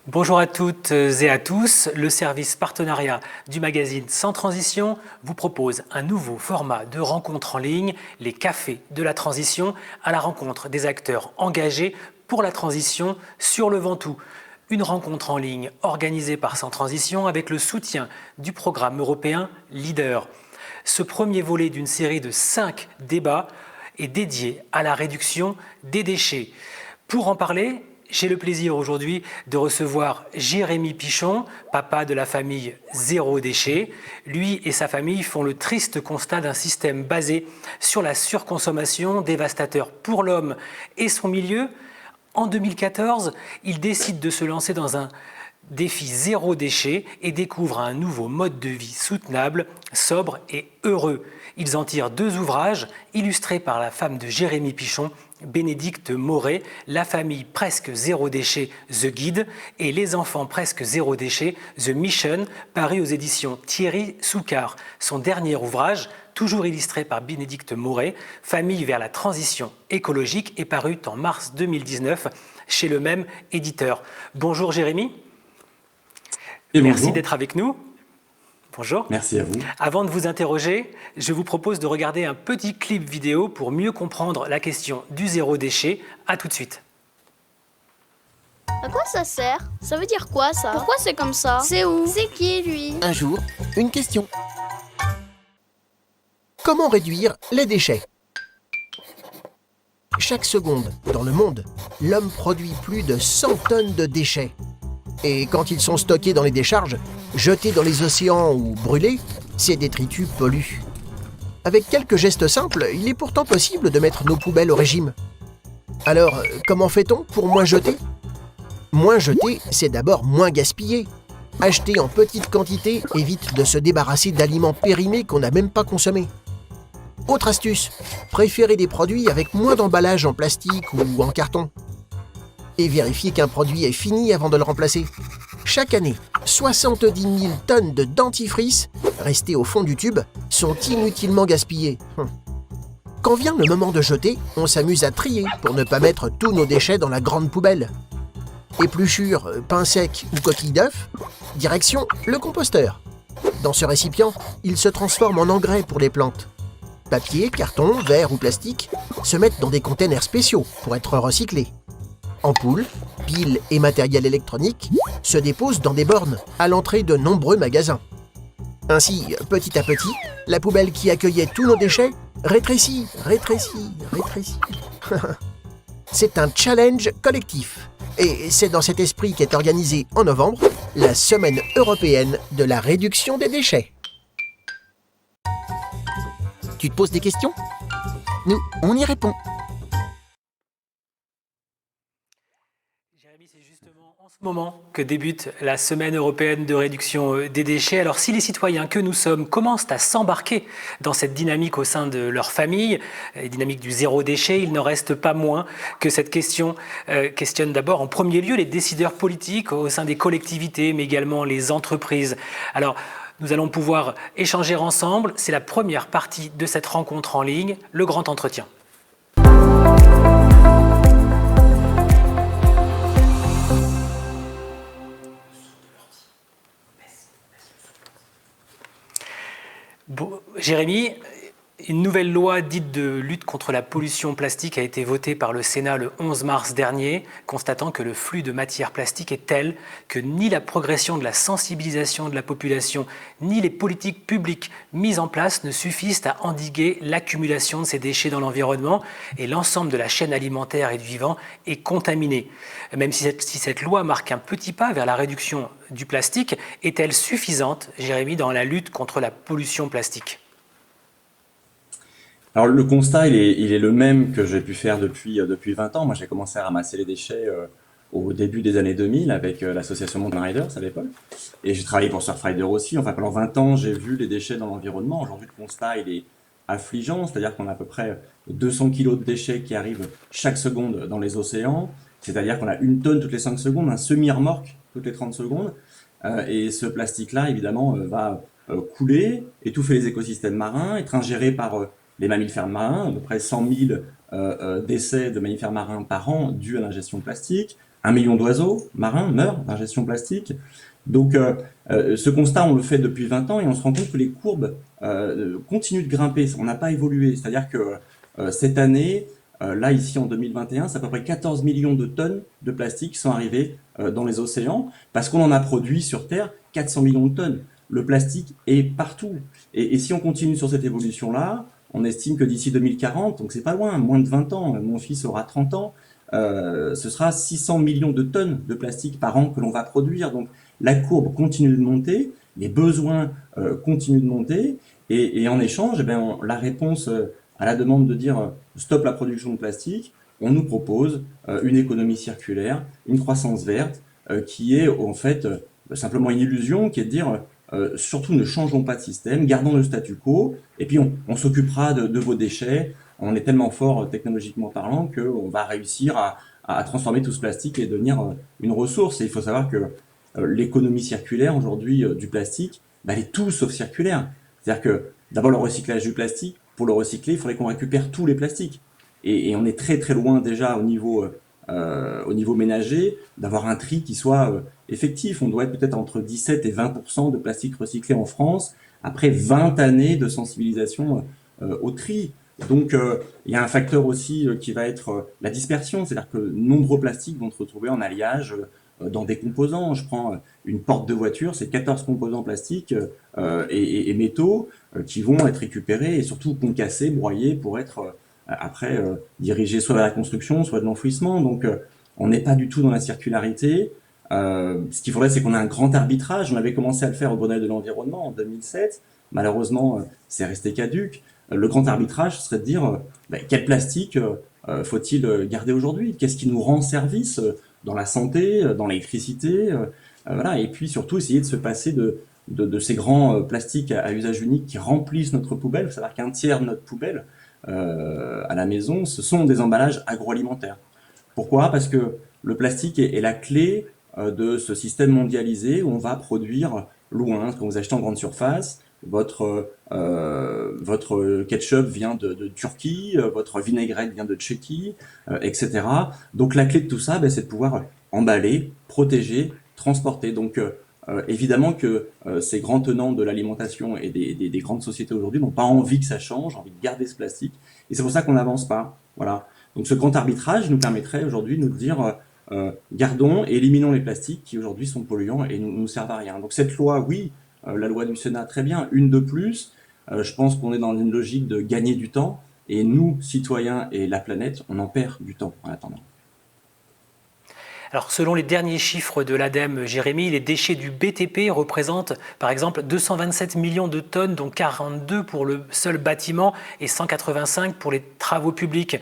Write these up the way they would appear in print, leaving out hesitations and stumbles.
Bonjour à toutes et à tous. Le service partenariat du magazine Sans Transition vous propose un nouveau format de rencontre en ligne, les cafés de la transition, à la rencontre des acteurs engagés pour la transition sur le Ventoux. Une rencontre en ligne organisée par Sans Transition avec le soutien du programme européen Leader. Ce premier volet d'une série de 5 débats est dédié à la réduction des déchets. Pour en parler, j'ai le plaisir aujourd'hui de recevoir Jérémy Pichon, papa de la famille Zéro Déchet. Lui et sa famille font le triste constat d'un système basé sur la surconsommation, dévastateur pour l'homme et son milieu. En 2014, il décide de se lancer dans un défi zéro déchet et découvre un nouveau mode de vie soutenable, sobre et heureux. Ils en tirent 2 ouvrages illustrés par la femme de Jérémy Pichon, Bénédicte Moret, La famille presque zéro déchet, The Guide, et Les enfants presque zéro déchet, The Mission, paru aux éditions Thierry Soucard. Son dernier ouvrage, toujours illustré par Bénédicte Moret, Famille vers la transition écologique, est paru en mars 2019 chez le même éditeur. Bonjour Jérémy. Merci d'être avec nous. Bonjour. Merci à vous. Avant de vous interroger, je vous propose de regarder un petit clip vidéo pour mieux comprendre la question du zéro déchet. À tout de suite. À quoi ça sert? Ça veut dire quoi ça? Pourquoi c'est comme ça? C'est où? C'est qui lui? Un jour, une question. Comment réduire les déchets? Chaque seconde, dans le monde, l'homme produit plus de 100 tonnes de déchets. Et quand ils sont stockés dans les décharges, jetés dans les océans ou brûlés, ces détritus polluent. Avec quelques gestes simples, il est pourtant possible de mettre nos poubelles au régime. Alors, comment fait-on pour moins jeter? Moins jeter, c'est d'abord moins gaspiller. Acheter en petite quantité évite de se débarrasser d'aliments périmés qu'on n'a même pas consommés. Autre astuce, préférer des produits avec moins d'emballage en plastique ou en carton. Et vérifier qu'un produit est fini avant de le remplacer. Chaque année, 70 000 tonnes de dentifrice, restées au fond du tube, sont inutilement gaspillées. Quand vient le moment de jeter, on s'amuse à trier pour ne pas mettre tous nos déchets dans la grande poubelle. Épluchures, pain sec ou coquilles d'œufs, direction le composteur. Dans ce récipient, il se transforme en engrais pour les plantes. Papier, carton, verre ou plastique se mettent dans des containers spéciaux pour être recyclés. Ampoules, piles et matériel électronique se déposent dans des bornes à l'entrée de nombreux magasins. Ainsi, petit à petit, la poubelle qui accueillait tous nos déchets rétrécit. C'est un challenge collectif. Et c'est dans cet esprit qu'est organisée en novembre la Semaine européenne de la réduction des déchets. Tu te poses des questions? Nous, on y répond. Jérémy, c'est justement en ce moment que débute la Semaine européenne de réduction des déchets. Alors si les citoyens que nous sommes commencent à s'embarquer dans cette dynamique au sein de leur famille, dynamique du zéro déchet, il n'en reste pas moins que cette question questionne d'abord en premier lieu les décideurs politiques au sein des collectivités, mais également les entreprises. Alors, nous allons pouvoir échanger ensemble. C'est la première partie de cette rencontre en ligne, le grand entretien. Bon, Jérémy, une nouvelle loi dite de lutte contre la pollution plastique a été votée par le Sénat le 11 mars dernier, constatant que le flux de matière plastique est tel que ni la progression de la sensibilisation de la population, ni les politiques publiques mises en place ne suffisent à endiguer l'accumulation de ces déchets dans l'environnement et l'ensemble de la chaîne alimentaire et du vivant est contaminé. Même si cette loi marque un petit pas vers la réduction du plastique, est-elle suffisante, Jérémy, dans la lutte contre la pollution plastique ? Alors le constat, il est le même que j'ai pu faire depuis 20 ans. Moi, j'ai commencé à ramasser les déchets au début des années 2000 avec l'association Mountain Riders à l'époque. Et j'ai travaillé pour Surfrider aussi. Enfin, pendant 20 ans, j'ai vu les déchets dans l'environnement. Aujourd'hui, le constat, il est affligeant. C'est-à-dire qu'on a à peu près 200 kilos de déchets qui arrivent chaque seconde dans les océans. C'est-à-dire qu'on a 1 tonne toutes les 5 secondes, un semi-remorque toutes les 30 secondes. Et ce plastique-là, évidemment, va couler, étouffer les écosystèmes marins, être ingéré par les mammifères marins, à peu près 100 000 décès de mammifères marins par an dus à l'ingestion de plastique, 1 million d'oiseaux marins meurent d'ingestion plastique. Donc ce constat, on le fait depuis 20 ans et on se rend compte que les courbes continuent de grimper. On n'a pas évolué. C'est-à-dire que cette année, là, ici, en 2021, c'est à peu près 14 millions de tonnes de plastique qui sont arrivées dans les océans parce qu'on en a produit sur Terre 400 millions de tonnes. Le plastique est partout. Et si on continue sur cette évolution-là, on estime que d'ici 2040, donc c'est pas loin, moins de 20 ans, mon fils aura 30 ans, ce sera 600 millions de tonnes de plastique par an que l'on va produire. Donc la courbe continue de monter, les besoins continuent de monter, et en échange, eh bien, la réponse à la demande de dire stop la production de plastique, on nous propose une économie circulaire, une croissance verte, qui est en fait simplement une illusion, qui est de dire surtout ne changeons pas de système, gardons le statu quo, et puis on s'occupera de vos déchets. On est tellement fort technologiquement parlant qu'on va réussir à transformer tout ce plastique et devenir une ressource. Et il faut savoir que l'économie circulaire aujourd'hui du plastique, bah, elle est tout sauf circulaire. C'est-à-dire que d'abord le recyclage du plastique, pour le recycler, il faudrait qu'on récupère tous les plastiques. Et on est très très loin déjà au niveau ménager d'avoir un tri qui soit effectif. On doit être peut-être entre 17 et 20% de plastique recyclé en France, après 20 années de sensibilisation au tri. Donc il y a un facteur aussi qui va être la dispersion, c'est-à-dire que nombreux plastiques vont se retrouver en alliage dans des composants. Je prends une porte de voiture, c'est 14 composants plastiques et métaux qui vont être récupérés et surtout concassés, broyés pour être après dirigés soit vers la construction, soit de l'enfouissement. Donc on n'est pas du tout dans la circularité. Ce qu'il faudrait, c'est qu'on ait un grand arbitrage. On avait commencé à le faire au Grenelle de l'environnement en 2007. Malheureusement, c'est resté caduc. Le grand arbitrage serait de dire quel plastique faut-il garder aujourd'hui? Qu'est-ce qui nous rend service dans la santé, dans l'électricité, voilà. Et puis surtout essayer de se passer de ces grands plastiques à usage unique qui remplissent notre poubelle. Il faut savoir qu'un tiers de notre poubelle à la maison, ce sont des emballages agroalimentaires. Pourquoi? Parce que le plastique est la clé de ce système mondialisé où on va produire loin. Quand vous achetez en grande surface, votre ketchup vient de Turquie, votre vinaigrette vient de Tchéquie, etc. Donc la clé de tout ça, c'est de pouvoir emballer, protéger, transporter. Donc évidemment que ces grands tenants de l'alimentation et des grandes sociétés aujourd'hui n'ont pas envie que ça change, ont envie de garder ce plastique. Et c'est pour ça qu'on n'avance pas. Voilà. Donc ce grand arbitrage nous permettrait aujourd'hui de nous dire gardons et éliminons les plastiques qui aujourd'hui sont polluants et nous servent à rien. Donc cette loi, oui, la loi du Sénat, très bien, une de plus. Je pense qu'on est dans une logique de gagner du temps. Et nous, citoyens et la planète, on en perd du temps en attendant. Alors, selon les derniers chiffres de l'ADEME, Jérémy, les déchets du BTP représentent par exemple 227 millions de tonnes, dont 42 pour le seul bâtiment et 185 pour les travaux publics.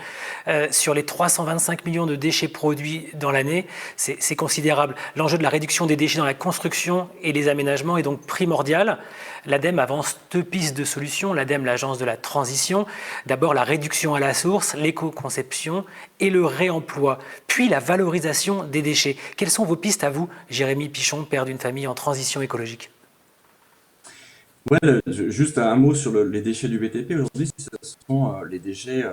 Sur les 325 millions de déchets produits dans l'année, c'est considérable. L'enjeu de la réduction des déchets dans la construction et les aménagements est donc primordial. L'ADEME avance 2 pistes de solutions. L'ADEME, l'agence de la transition. D'abord, la réduction à la source, l'éco-conception et le réemploi, puis la valorisation des déchets. Quelles sont vos pistes à vous, Jérémy Pichon, père d'une famille en transition écologique? Ouais, juste un mot sur les déchets du BTP. Aujourd'hui, ce sont les déchets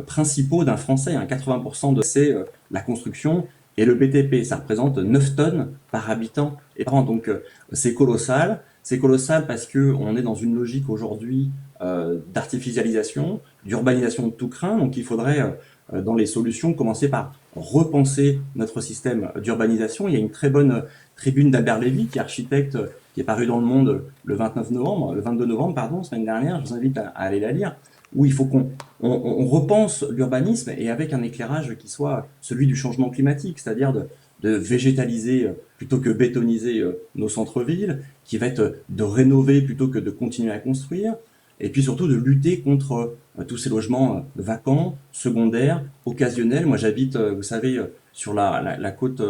principaux d'un Français. 80% de c'est la construction et le BTP. Ça représente 9 tonnes par habitant et par an. Donc c'est colossal. C'est colossal parce qu'on est dans une logique aujourd'hui d'artificialisation, d'urbanisation de tout crin. Donc il faudrait, dans les solutions, commencer par repenser notre système d'urbanisation. Il y a une très bonne tribune d'Albert Lévy, qui est architecte, qui est paru dans Le Monde le 22 novembre, pardon, semaine dernière. Je vous invite à aller la lire, où il faut qu'on repense l'urbanisme et avec un éclairage qui soit celui du changement climatique, c'est-à-dire de végétaliser plutôt que bétoniser nos centres-villes, qui va être de rénover plutôt que de continuer à construire, et puis surtout de lutter contre tous ces logements vacants, secondaires, occasionnels. Moi j'habite, vous savez, sur la côte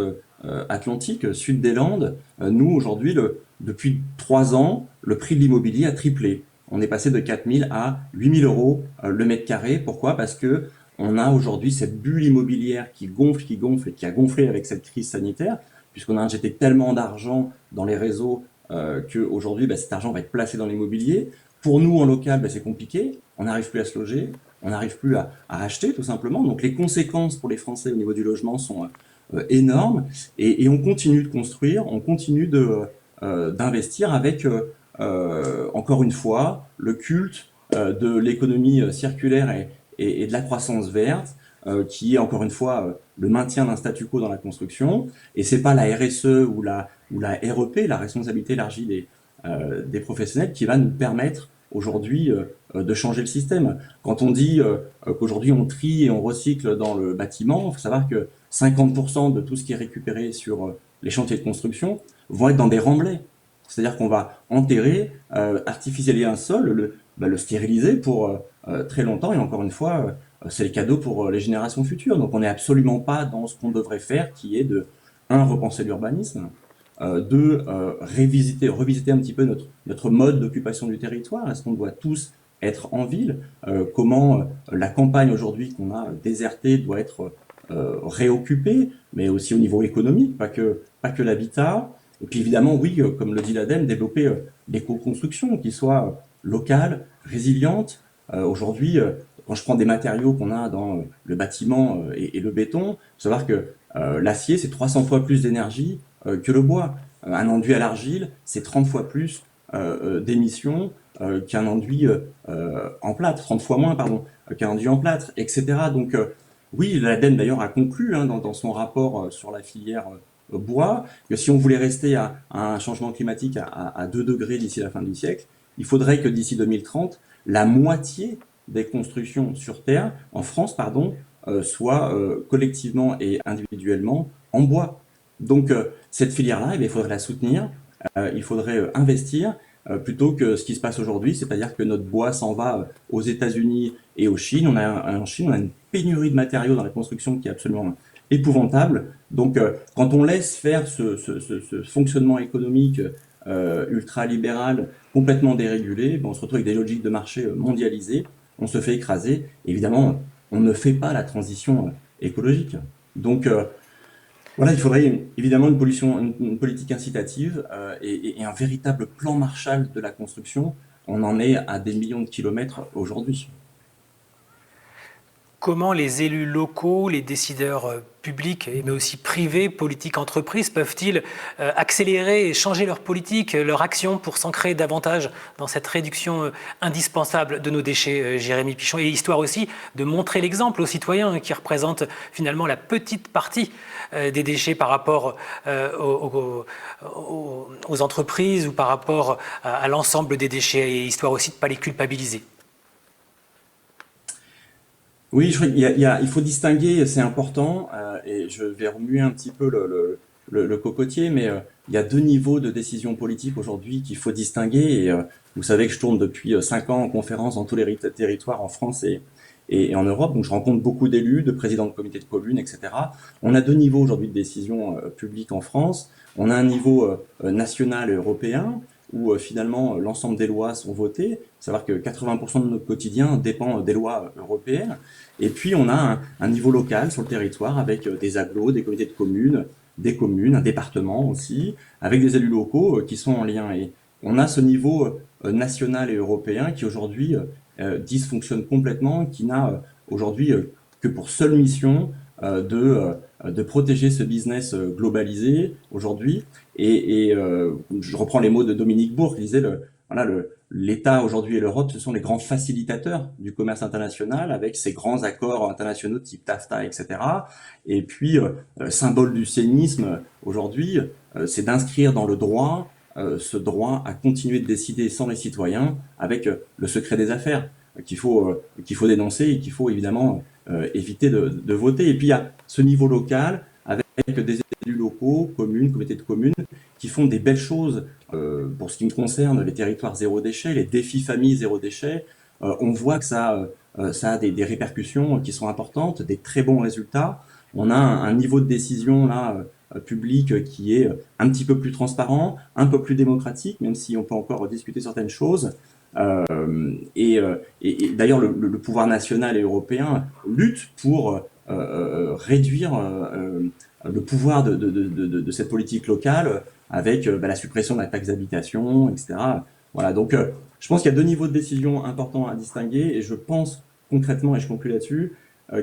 atlantique, sud des Landes. Nous aujourd'hui, depuis 3 ans, le prix de l'immobilier a triplé. On est passé de 4 000 à 8 000 euros le mètre carré. Pourquoi? Parce que on a aujourd'hui cette bulle immobilière qui gonfle et qui a gonflé avec cette crise sanitaire, puisqu'on a injecté tellement d'argent dans les réseaux qu'aujourd'hui, cet argent va être placé dans l'immobilier. Pour nous, en local, c'est compliqué. On n'arrive plus à se loger, on n'arrive plus à acheter, tout simplement. Donc les conséquences pour les Français au niveau du logement sont énorme, et on continue de construire, on continue d'investir avec, encore une fois, le culte de l'économie circulaire et de la croissance verte, qui est encore une fois le maintien d'un statu quo dans la construction. Et c'est pas la RSE ou la REP, la responsabilité élargie des professionnels, qui va nous permettre aujourd'hui de changer le système. Quand on dit qu'aujourd'hui on trie et on recycle dans le bâtiment, il faut savoir que 50% de tout ce qui est récupéré sur les chantiers de construction vont être dans des remblais. C'est-à-dire qu'on va enterrer, artificialiser un sol, le stériliser pour très longtemps, et encore une fois, c'est le cadeau pour les générations futures. Donc on n'est absolument pas dans ce qu'on devrait faire, qui est de, un, repenser l'urbanisme, deux, revisiter un petit peu notre mode d'occupation du territoire. Est-ce qu'on doit tous être en ville? Comment la campagne aujourd'hui qu'on a désertée doit être réoccupée, mais aussi au niveau économique, pas que l'habitat. Et puis évidemment, oui, comme le dit l'ADEME, développer l'éco-construction qui soit locale, résiliente. Aujourd'hui, quand je prends des matériaux qu'on a dans le bâtiment et le béton, faut savoir que l'acier, c'est 300 fois plus d'énergie que le bois. Un enduit à l'argile, c'est 30 fois plus d'émissions qu'un enduit en plâtre, 30 fois moins, pardon, qu'un enduit en plâtre, etc. Donc oui, l'ADEME d'ailleurs a conclu dans son rapport sur la filière bois que si on voulait rester à un changement climatique à 2 degrés d'ici la fin du siècle, il faudrait que d'ici 2030, la moitié des constructions sur Terre, en France, pardon, soient collectivement et individuellement en bois. Donc cette filière-là, il faudrait la soutenir, il faudrait investir, plutôt que ce qui se passe aujourd'hui, c'est-à-dire que notre bois s'en va aux États-Unis et en Chine. En Chine, on a une pénurie de matériaux dans la construction qui est absolument épouvantable. Donc quand on laisse faire ce fonctionnement économique ultra-libéral, complètement dérégulé, on se retrouve avec des logiques de marché mondialisées, on se fait écraser. Évidemment, on ne fait pas la transition écologique. Donc voilà, il faudrait évidemment une politique incitative et un véritable plan Marshall de la construction. On en est à des millions de kilomètres aujourd'hui. Comment les élus locaux, les décideurs publics, mais aussi privés, politiques, entreprises, peuvent-ils accélérer et changer leur politique, leur action pour s'ancrer davantage dans cette réduction indispensable de nos déchets, Jérémy Pichon, et histoire aussi de montrer l'exemple aux citoyens qui représentent finalement la petite partie des déchets par rapport aux entreprises ou par rapport à l'ensemble des déchets, et histoire aussi de ne pas les culpabiliser. Oui, il faut distinguer, c'est important, et je vais remuer un petit peu le cocotier, mais il y a 2 niveaux de décision politique aujourd'hui qu'il faut distinguer. Et vous savez que je tourne depuis 5 ans en conférence dans tous les territoires en France et en Europe, donc je rencontre beaucoup d'élus, de présidents de comités de communes, etc. On a 2 niveaux aujourd'hui de décision publique en France. On a un niveau national et européen, où finalement l'ensemble des lois sont votées. Il faut savoir que 80% de notre quotidien dépend des lois européennes. Et puis on a un niveau local sur le territoire avec des agglos, des comités de communes, des communes, un département aussi, avec des élus locaux qui sont en lien. Et on a ce niveau national et européen qui aujourd'hui dysfonctionne complètement, qui n'a aujourd'hui que pour seule mission de protéger ce business globalisé aujourd'hui. Et je reprends les mots de Dominique Bourg qui disait l'État aujourd'hui et l'Europe, ce sont les grands facilitateurs du commerce international avec ces grands accords internationaux type TAFTA, etc. Et puis, symbole du sénisme aujourd'hui, c'est d'inscrire dans le droit ce droit à continuer de décider sans les citoyens avec le secret des affaires qu'il faut dénoncer et qu'il faut évidemment éviter de voter. Et puis il y a ce niveau local avec des élus locaux, communes, comités de communes, qui font des belles choses pour ce qui me concerne, les territoires zéro déchet, les défis famille zéro déchet. On voit que ça a des répercussions qui sont importantes, des très bons résultats. On a un niveau de décision là public qui est un petit peu plus transparent, un peu plus démocratique, même si on peut encore discuter certaines choses. Et d'ailleurs, le pouvoir national et européen lutte pour réduire le pouvoir de cette politique locale avec la suppression de la taxe d'habitation, etc. Voilà, donc je pense qu'il y a 2 niveaux de décision importants à distinguer, et je pense concrètement, et je conclue là-dessus,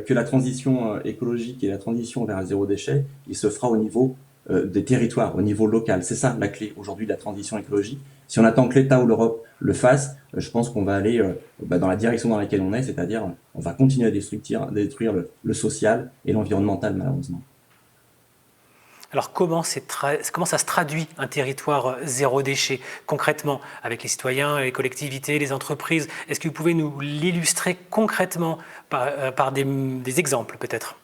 que la transition écologique et la transition vers un zéro déchet, il se fera au niveau des territoires, au niveau local. C'est ça la clé aujourd'hui de la transition écologique. Si on attend que l'État ou l'Europe le fasse, je pense qu'on va aller dans la direction dans laquelle on est, c'est-à-dire on va continuer à détruire le social et l'environnemental malheureusement. Alors comment ça se traduit un territoire zéro déchet concrètement avec les citoyens, les collectivités, les entreprises? Est-ce que vous pouvez nous l'illustrer concrètement par des exemples peut-être?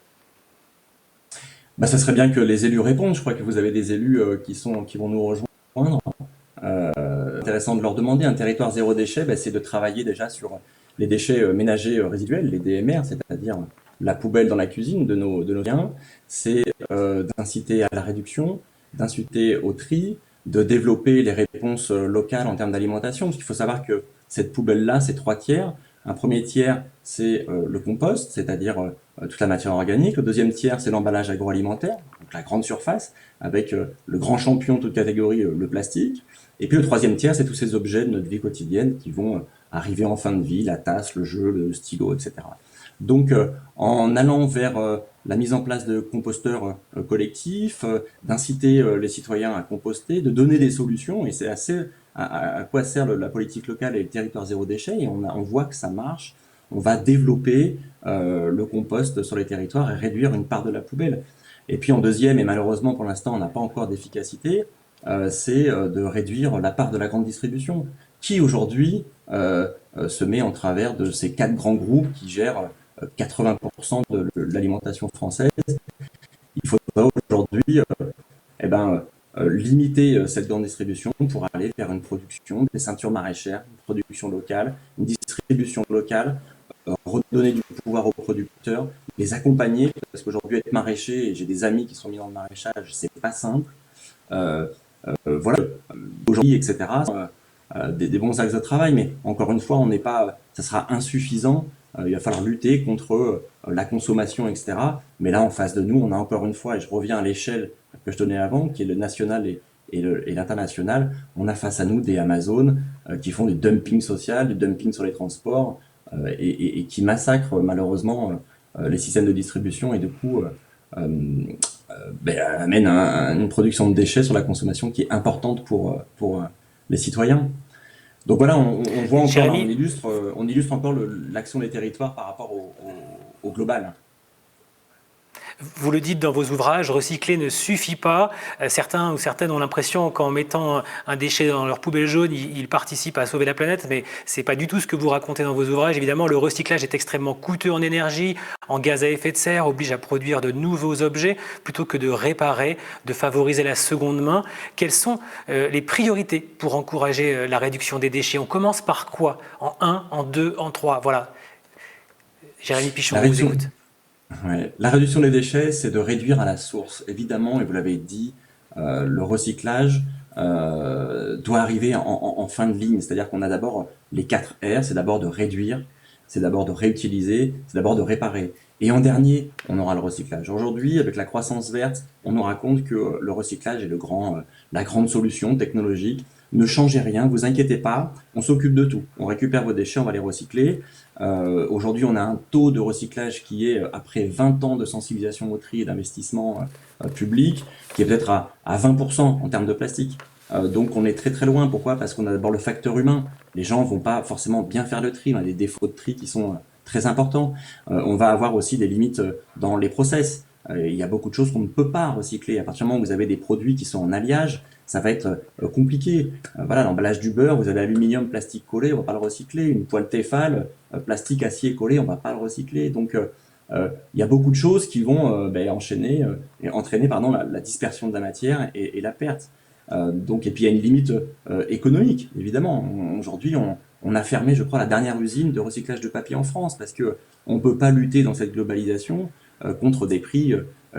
Ça serait bien que les élus répondent. Je crois que vous avez des élus qui vont nous rejoindre. Intéressant de leur demander. Un territoire zéro déchet, c'est de travailler déjà sur les déchets ménagers résiduels, les DMR, c'est-à-dire la poubelle dans la cuisine de nos biens. C'est d'inciter à la réduction, d'inciter au tri, de développer les réponses locales en termes d'alimentation. Parce qu'il faut savoir que cette poubelle-là, c'est 3 tiers. Un premier tiers, c'est le compost, c'est-à-dire toute la matière organique. Le deuxième tiers, c'est l'emballage agroalimentaire, donc la grande surface, avec le grand champion de toute catégorie, le plastique. Et puis le troisième tiers, c'est tous ces objets de notre vie quotidienne qui vont arriver en fin de vie, la tasse, le jeu, le stylo, etc. Donc en allant vers la mise en place de composteurs collectifs, d'inciter les citoyens à composter, de donner des solutions, et c'est assez à quoi sert la politique locale et le territoire zéro déchet, et on voit que ça marche. On va développer le compost sur les territoires et réduire une part de la poubelle. Et puis en deuxième, et malheureusement pour l'instant on n'a pas encore d'efficacité, c'est de réduire la part de la grande distribution, qui aujourd'hui se met en travers de ces 4 grands groupes qui gèrent 80% de l'alimentation française. Il faudra aujourd'hui limiter cette grande distribution pour aller vers une production, des ceintures maraîchères, une production locale, une distribution locale, redonner du pouvoir aux producteurs, les accompagner, parce qu'aujourd'hui être maraîcher, et j'ai des amis qui sont mis dans le maraîchage, c'est pas simple. Voilà, aujourd'hui, etc., des bons axes de travail, mais encore une fois, ça sera insuffisant. Il va falloir lutter contre la consommation, etc. Mais là, en face de nous, on a encore une fois, et je reviens à l'échelle que je donnais avant, qui est le national et l'international, on a face à nous des Amazon qui font du dumping social, du dumping sur les transports, et qui massacrent malheureusement les systèmes de distribution, et du coup amènent une production de déchets sur la consommation qui est importante pour les citoyens. Donc voilà, on voit encore, là, on illustre encore l'action des territoires par rapport au global. Vous le dites dans vos ouvrages, recycler ne suffit pas. Certains ou certaines ont l'impression qu'en mettant un déchet dans leur poubelle jaune, ils participent à sauver la planète, mais ce n'est pas du tout ce que vous racontez dans vos ouvrages. Évidemment, le recyclage est extrêmement coûteux en énergie, en gaz à effet de serre, oblige à produire de nouveaux objets plutôt que de réparer, de favoriser la seconde main. Quelles sont les priorités pour encourager la réduction des déchets? On commence par quoi? En 1, en 2, en 3? Voilà. Jérémy Pichon, on vous écoute. Ouais. La réduction des déchets, c'est de réduire à la source. Évidemment, et vous l'avez dit, le recyclage doit arriver en fin de ligne. C'est-à-dire qu'on a d'abord les 4 R, c'est d'abord de réduire, c'est d'abord de réutiliser, c'est d'abord de réparer. Et en dernier, on aura le recyclage. Aujourd'hui, avec la croissance verte, on nous raconte que le recyclage est la grande solution technologique. Ne changez rien, vous inquiétez pas, on s'occupe de tout. On récupère vos déchets, on va les recycler. Aujourd'hui, on a un taux de recyclage qui est, après 20 ans de sensibilisation au tri et d'investissement public, qui est peut-être à 20% en termes de plastique. Donc on est très très loin. Pourquoi? Parce qu'on a d'abord le facteur humain. Les gens vont pas forcément bien faire le tri, on a des défauts de tri qui sont très importants. On va avoir aussi des limites dans les process. Il y a beaucoup de choses qu'on ne peut pas recycler. À partir du moment où vous avez des produits qui sont en alliage, ça va être compliqué. Voilà, l'emballage du beurre, vous avez aluminium, plastique collé, on va pas le recycler. Une poêle Tefal, plastique, acier collé, on va pas le recycler. Donc il y a beaucoup de choses qui vont entraîner la dispersion de la matière et la perte. Et puis il y a une limite économique, évidemment. Aujourd'hui, on a fermé, je crois, la dernière usine de recyclage de papier en France parce que on peut pas lutter dans cette globalisation contre des prix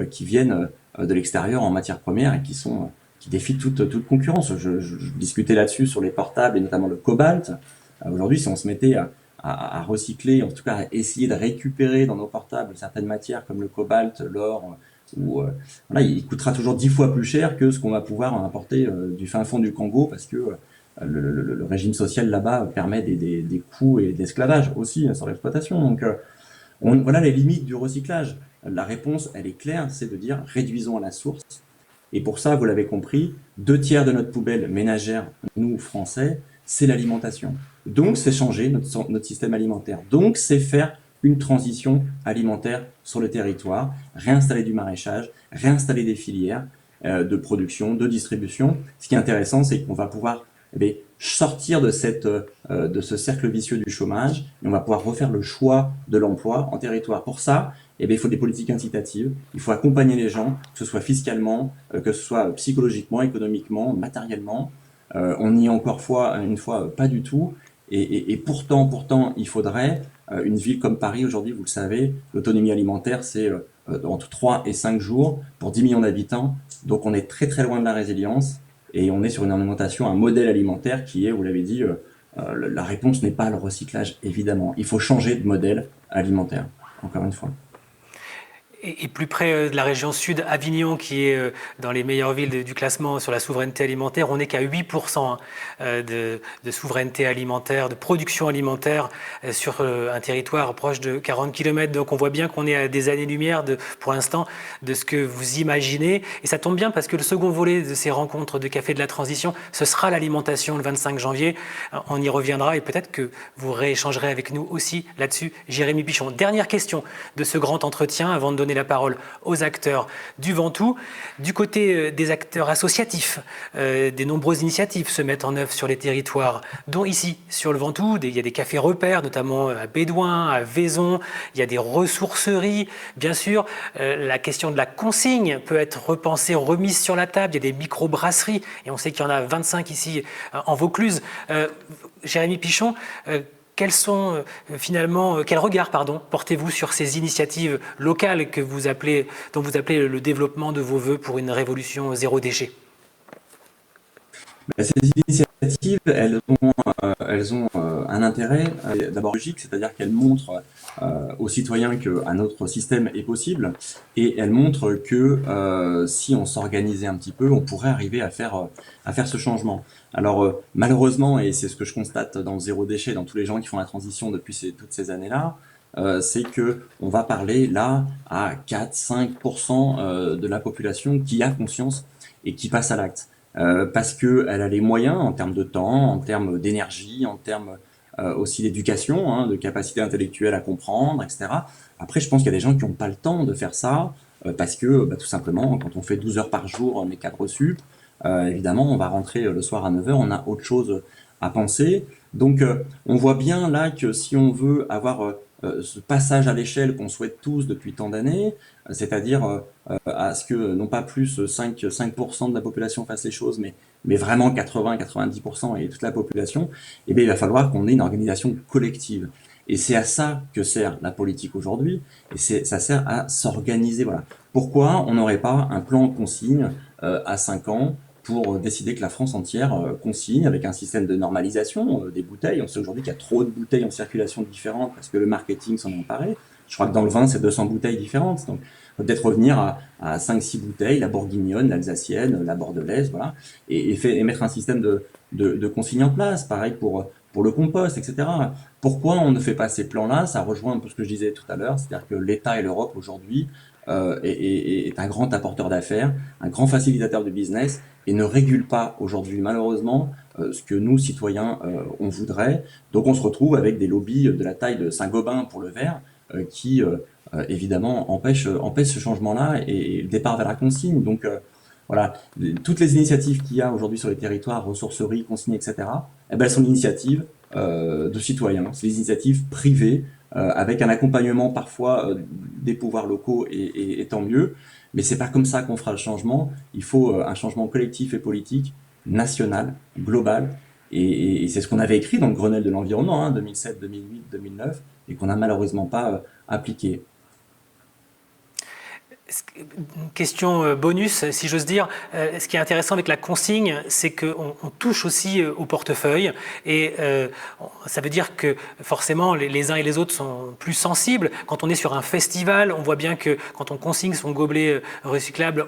qui viennent de l'extérieur en matières premières et qui défient toute concurrence. Je discutais là-dessus sur les portables et notamment le cobalt. Aujourd'hui, si on se mettait à recycler, en tout cas à essayer de récupérer dans nos portables certaines matières comme le cobalt, l'or, il coûtera toujours 10 fois plus cher que ce qu'on va pouvoir importer du fin fond du Congo parce que le régime social là-bas permet des coûts et d'esclavage aussi sur l'exploitation. Donc Voilà les limites du recyclage. La réponse, elle est claire, c'est de dire réduisons à la source. Et pour ça, vous l'avez compris, 2 tiers de notre poubelle ménagère, nous, Français, c'est l'alimentation. Donc, c'est changer notre système alimentaire. Donc, c'est faire une transition alimentaire sur le territoire, réinstaller du maraîchage, réinstaller des filières de production, de distribution. Ce qui est intéressant, c'est qu'on va pouvoir sortir de ce cercle vicieux du chômage et on va pouvoir refaire le choix de l'emploi en territoire. Pour ça, il faut des politiques incitatives, il faut accompagner les gens, que ce soit fiscalement, que ce soit psychologiquement, économiquement, matériellement. On n'y est encore une fois pas du tout. Et pourtant, il faudrait une ville comme Paris aujourd'hui, vous le savez, l'autonomie alimentaire, c'est entre 3 et 5 jours pour 10 millions d'habitants. Donc on est très très loin de la résilience et on est sur une alimentation, un modèle alimentaire qui est, vous l'avez dit, la réponse n'est pas le recyclage, évidemment. Il faut changer de modèle alimentaire, encore une fois. Et plus près de la région sud, Avignon, qui est dans les meilleures villes du classement sur la souveraineté alimentaire, on n'est qu'à 8% de souveraineté alimentaire, de production alimentaire sur un territoire proche de 40 km. Donc on voit bien qu'on est à des années-lumière pour l'instant de ce que vous imaginez. Et ça tombe bien parce que le second volet de ces rencontres de Café de la Transition, ce sera l'alimentation le 25 janvier. On y reviendra et peut-être que vous rééchangerez avec nous aussi là-dessus. Jérémy Pichon, dernière question de ce grand entretien avant de donner la parole aux acteurs du Ventoux. Du côté des acteurs associatifs, des nombreuses initiatives se mettent en œuvre sur les territoires, dont ici, sur le Ventoux, il y a des cafés repères, notamment à Bédouin, à Vaison, il y a des ressourceries, bien sûr. La question de la consigne peut être repensée, remise sur la table. Il y a des micro-brasseries, et on sait qu'il y en a 25 ici en Vaucluse. Jérémy Pichon, quel regard portez-vous sur ces initiatives locales dont vous appelez le développement de vos vœux pour une révolution zéro déchet? Ces initiatives, elles ont un intérêt d'abord logique, c'est-à-dire qu'elles montrent aux citoyens qu'un autre système est possible et elles montrent que si on s'organisait un petit peu, on pourrait arriver à faire ce changement. Alors malheureusement, et c'est ce que je constate dans le zéro déchet, dans tous les gens qui font la transition depuis toutes ces années-là, c'est que on va parler là à 4-5% de la population qui a conscience et qui passe à l'acte. Parce qu'elle a les moyens en termes de temps, en termes d'énergie, en termes aussi d'éducation, hein, de capacité intellectuelle à comprendre, etc. Après, je pense qu'il y a des gens qui n'ont pas le temps de faire ça, parce que tout simplement, quand on fait 12 heures par jour, mes cadres sup, évidemment, on va rentrer le soir à 9 heures, on a autre chose à penser. Donc, on voit bien là que si on veut avoir ce passage à l'échelle qu'on souhaite tous depuis tant d'années, c'est-à-dire à ce que non pas plus 5% de la population fasse les choses, mais vraiment 80-90% et toute la population, eh bien, il va falloir qu'on ait une organisation collective. Et c'est à ça que sert la politique aujourd'hui, et ça sert à s'organiser. Voilà. Pourquoi on n'aurait pas un plan consigne à 5 ans pour décider que la France entière consigne avec un système de normalisation des bouteilles. On sait aujourd'hui qu'il y a trop de bouteilles en circulation différentes parce que le marketing s'en est emparé. Je crois que dans le vin, c'est 200 bouteilles différentes. Donc, peut-être revenir à 5-6 bouteilles, la bourguignonne, l'alsacienne, la bordelaise, voilà, et mettre un système de consigne en place. Pareil pour le compost, etc. Pourquoi on ne fait pas ces plans-là? Ça rejoint un peu ce que je disais tout à l'heure, c'est-à-dire que l'État et l'Europe aujourd'hui est un grand apporteur d'affaires, un grand facilitateur de business et ne régule pas aujourd'hui malheureusement ce que nous citoyens on voudrait. Donc on se retrouve avec des lobbies de la taille de Saint-Gobain pour le verre qui évidemment empêchent ce changement-là et le départ vers la consigne. Donc voilà, toutes les initiatives qu'il y a aujourd'hui sur les territoires, ressourceries, consignes, etc., eh ben, elles sont l'initiative de citoyens, c'est des initiatives privées avec un accompagnement parfois des pouvoirs locaux et tant mieux. Mais c'est pas comme ça qu'on fera le changement. Il faut un changement collectif et politique, national, global. Et c'est ce qu'on avait écrit dans le Grenelle de l'environnement, 2007, 2008, 2009, et qu'on n'a malheureusement pas appliqué. Une question bonus, si j'ose dire. Ce qui est intéressant avec la consigne, c'est qu'on touche aussi au portefeuille et ça veut dire que forcément les uns et les autres sont plus sensibles. Quand on est sur un festival, on voit bien que quand on consigne son gobelet recyclable,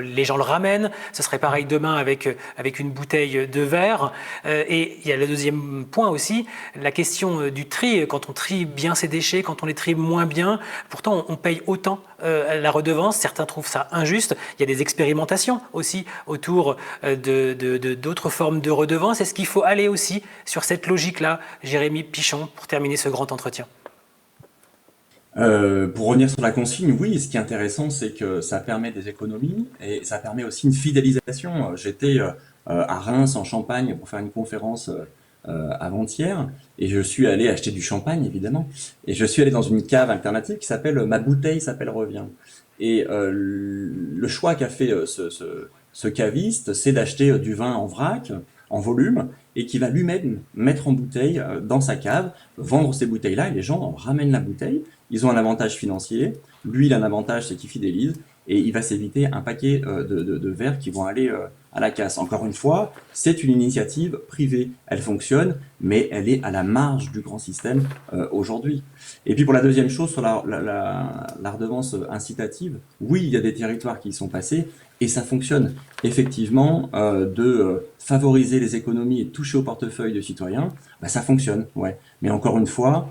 les gens le ramènent. Ce serait pareil demain avec une bouteille de verre. Et il y a le deuxième point aussi, la question du tri. Quand on trie bien ses déchets, quand on les trie moins bien, pourtant on paye autant la redevance. Certains trouvent ça injuste. Il y a des expérimentations aussi autour d'autres formes de redevances. Est-ce qu'il faut aller aussi sur cette logique-là, Jérémy Pichon, pour terminer ce grand entretien? Pour revenir sur la consigne, oui, ce qui est intéressant, c'est que ça permet des économies et ça permet aussi une fidélisation. J'étais à Reims, en Champagne, pour faire une conférence avant-hier, et je suis allé acheter du champagne, évidemment, et je suis allé dans une cave alternative qui s'appelle Ma bouteille s'appelle Revient. Et le choix qu'a fait ce caviste, c'est d'acheter du vin en vrac, en volume, et qui va lui-même mettre en bouteille dans sa cave, vendre ces bouteilles-là, et les gens ramènent la bouteille. Ils ont un avantage financier, lui il a un avantage, c'est qu'il fidélise, et il va s'éviter un paquet de verres qui vont aller à la casse. Encore une fois, c'est une initiative privée, elle fonctionne, mais elle est à la marge du grand système aujourd'hui. Et puis pour la deuxième chose, sur la redevance incitative, oui, il y a des territoires qui y sont passés, et ça fonctionne effectivement de favoriser les économies et de toucher au portefeuille de citoyens, ça fonctionne, ouais. Mais encore une fois,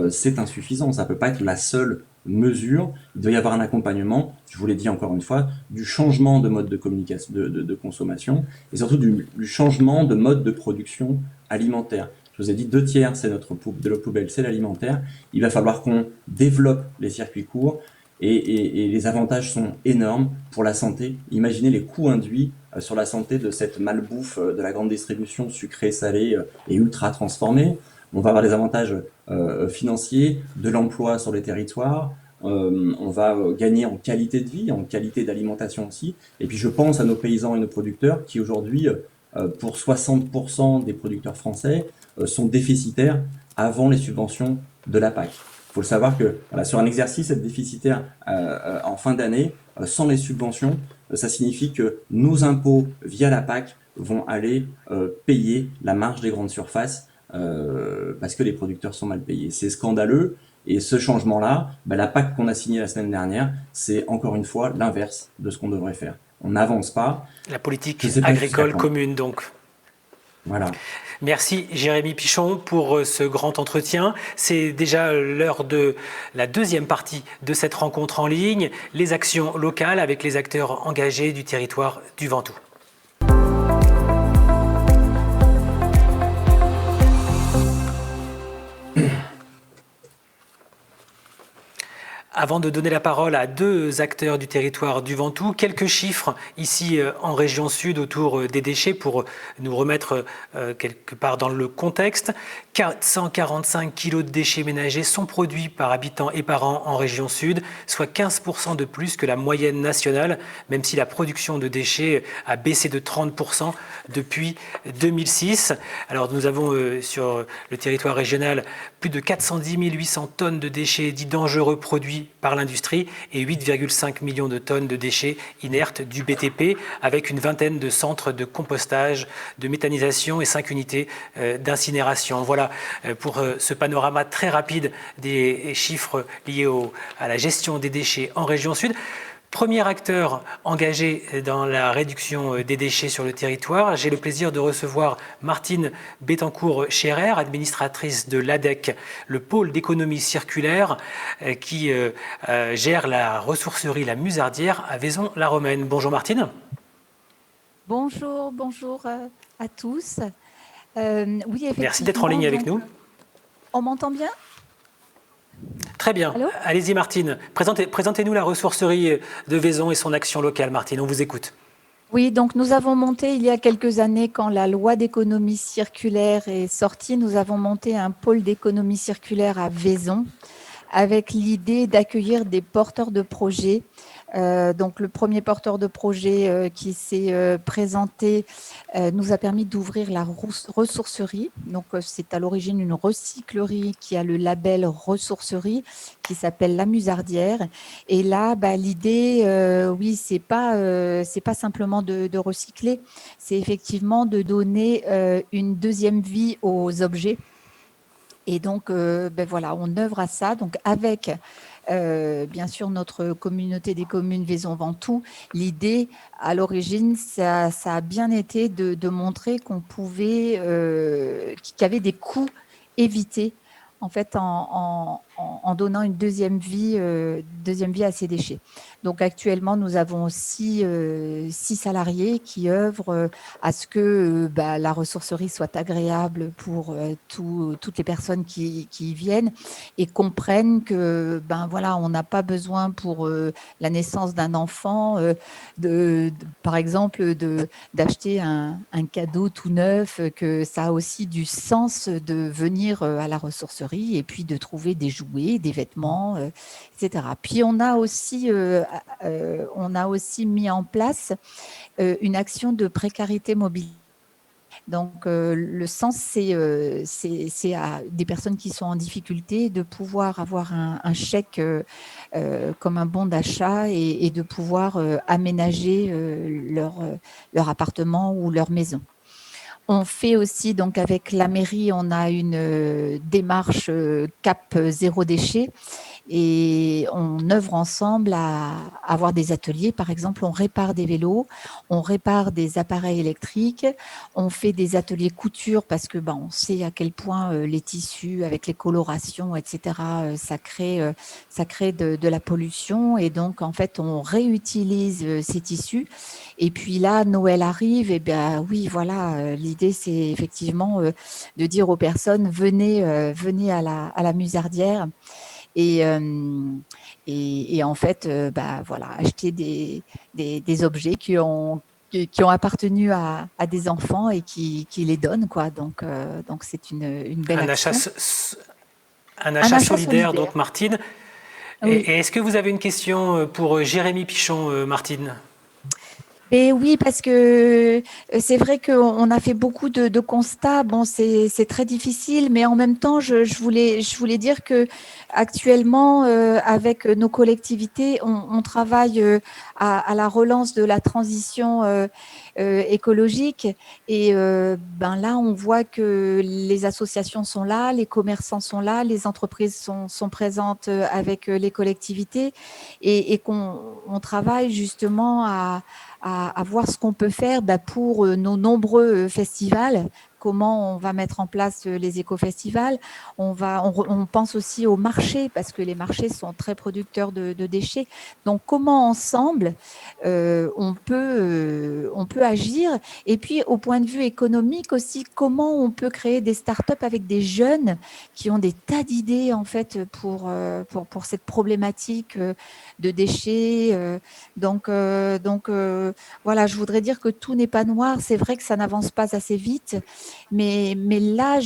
c'est insuffisant, ça peut pas être la seule mesure, il doit y avoir un accompagnement, je vous l'ai dit encore une fois, du changement de mode de communication, de consommation, et surtout du changement de mode de production alimentaire. Je vous ai dit 2/3, c'est de la poubelle, c'est l'alimentaire. Il va falloir qu'on développe les circuits courts, et les avantages sont énormes pour la santé. Imaginez les coûts induits sur la santé de cette malbouffe de la grande distribution sucrée, salée et ultra transformée. On va avoir des avantages financiers, de l'emploi sur les territoires, on va gagner en qualité de vie, en qualité d'alimentation aussi. Et puis je pense à nos paysans et nos producteurs qui aujourd'hui, pour 60% des producteurs français, sont déficitaires avant les subventions de la PAC. Il faut le savoir que sur un exercice être déficitaire en fin d'année, sans les subventions, ça signifie que nos impôts via la PAC vont aller payer la marge des grandes surfaces parce que les producteurs sont mal payés. C'est scandaleux. Et ce changement-là, la PAC qu'on a signée la semaine dernière, c'est encore une fois l'inverse de ce qu'on devrait faire. On n'avance pas. La politique agricole commune, donc. Voilà. Merci Jérémy Pichon pour ce grand entretien. C'est déjà l'heure de la deuxième partie de cette rencontre en ligne, les actions locales avec les acteurs engagés du territoire du Ventoux. Avant de donner la parole à deux acteurs du territoire du Ventoux, quelques chiffres ici en région sud autour des déchets pour nous remettre quelque part dans le contexte. 445 kilos de déchets ménagers sont produits par habitant et par an en région sud, soit 15% de plus que la moyenne nationale, même si la production de déchets a baissé de 30% depuis 2006. Alors nous avons sur le territoire régional plus de 410 800 tonnes de déchets dits dangereux produits par l'industrie et 8,5 millions de tonnes de déchets inertes du BTP, avec une vingtaine de centres de compostage, de méthanisation et 5 unités d'incinération. Voilà pour ce panorama très rapide des chiffres liés à la gestion des déchets en région sud. Premier acteur engagé dans la réduction des déchets sur le territoire, j'ai le plaisir de recevoir Martine Bettencourt-Scherer, administratrice de l'ADEC, le pôle d'économie circulaire qui gère la ressourcerie La Musardière à Vaison-la-Romaine. Bonjour Martine. Bonjour à tous. Oui, merci d'être en ligne avec nous. On m'entend bien ? Très bien. Allez-y Martine, présentez-nous la ressourcerie de Vaison et son action locale. Martine, on vous écoute. Oui, donc nous avons monté il y a quelques années, quand la loi d'économie circulaire est sortie, nous avons monté un pôle d'économie circulaire à Vaison avec l'idée d'accueillir des porteurs de projets Donc, le premier porteur de projet qui s'est présenté nous a permis d'ouvrir la ressourcerie. Donc, c'est à l'origine une recyclerie qui a le label ressourcerie qui s'appelle La Musardière. Et là, l'idée, oui, c'est pas simplement de recycler, c'est effectivement de donner une deuxième vie aux objets. Et donc, voilà, on œuvre à ça. Donc, avec bien sûr notre communauté des communes Vaison-Ventoux, l'idée à l'origine, ça a bien été de montrer qu'on pouvait, qu'il y avait des coûts évités en fait en donnant une deuxième vie à ces déchets. Donc actuellement, nous avons aussi 6 salariés qui œuvrent à ce que la ressourcerie soit agréable pour toutes les personnes qui y viennent et comprennent que voilà, on n'a pas besoin pour la naissance d'un enfant par exemple d'acheter un cadeau tout neuf, que ça a aussi du sens de venir à la ressourcerie et puis de trouver des jouets, des vêtements, etc. Puis on a aussi mis en place une action de précarité mobilité. Donc, le sens, c'est à des personnes qui sont en difficulté de pouvoir avoir un chèque comme un bon d'achat et de pouvoir aménager leur appartement ou leur maison. On fait aussi, donc avec la mairie, on a une démarche Cap Zéro Déchet et on œuvre ensemble à avoir des ateliers. Par exemple, on répare des vélos, on répare des appareils électriques, on fait des ateliers couture parce que on sait à quel point les tissus avec les colorations, etc., ça crée de la pollution et donc en fait on réutilise ces tissus. Et puis là, Noël arrive, et bien oui, voilà, l'idée c'est effectivement de dire aux personnes venez à la Musardière. Et en fait, voilà, acheter des objets qui ont appartenu à des enfants et qui les donnent, quoi. Donc c'est une belle action. Un achat solidaire, solidaire. donc Martine. Oui. Et est-ce que vous avez une question pour Jérémy Pichon, Martine ? Et oui, parce que c'est vrai qu'on a fait beaucoup de constats. Bon, c'est très difficile, mais en même temps, je voulais dire que actuellement, avec nos collectivités, on travaille à la relance de la transition écologique. Et là, on voit que les associations sont là, les commerçants sont là, les entreprises sont présentes avec les collectivités et qu'on travaille justement à voir ce qu'on peut faire pour nos nombreux festivals. Comment on va mettre en place les éco-festivals. On pense aussi aux marchés parce que les marchés sont très producteurs de déchets. Donc, comment ensemble on peut agir. Et puis, au point de vue économique aussi, comment on peut créer des startups avec des jeunes qui ont des tas d'idées en fait pour cette problématique de déchets. Donc voilà, je voudrais dire que tout n'est pas noir. C'est vrai que ça n'avance pas assez vite, mais là,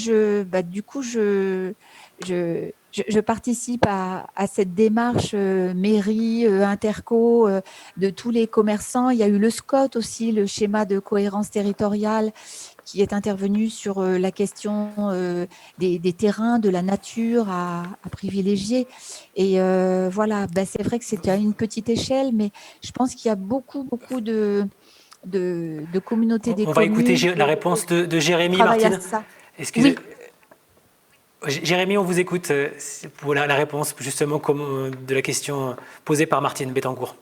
du coup, je participe à cette démarche mairie, interco, de tous les commerçants. Il y a eu le SCOT aussi, le schéma de cohérence territoriale, qui est intervenu sur la question des terrains, de la nature à privilégier. Et voilà, c'est vrai que c'est à une petite échelle, mais je pense qu'il y a beaucoup de communautés des communes. On va écouter la réponse de Jérémy, Martine. Excusez. Oui. Jérémy, on vous écoute pour la réponse justement de la question posée par Martine Bettencourt.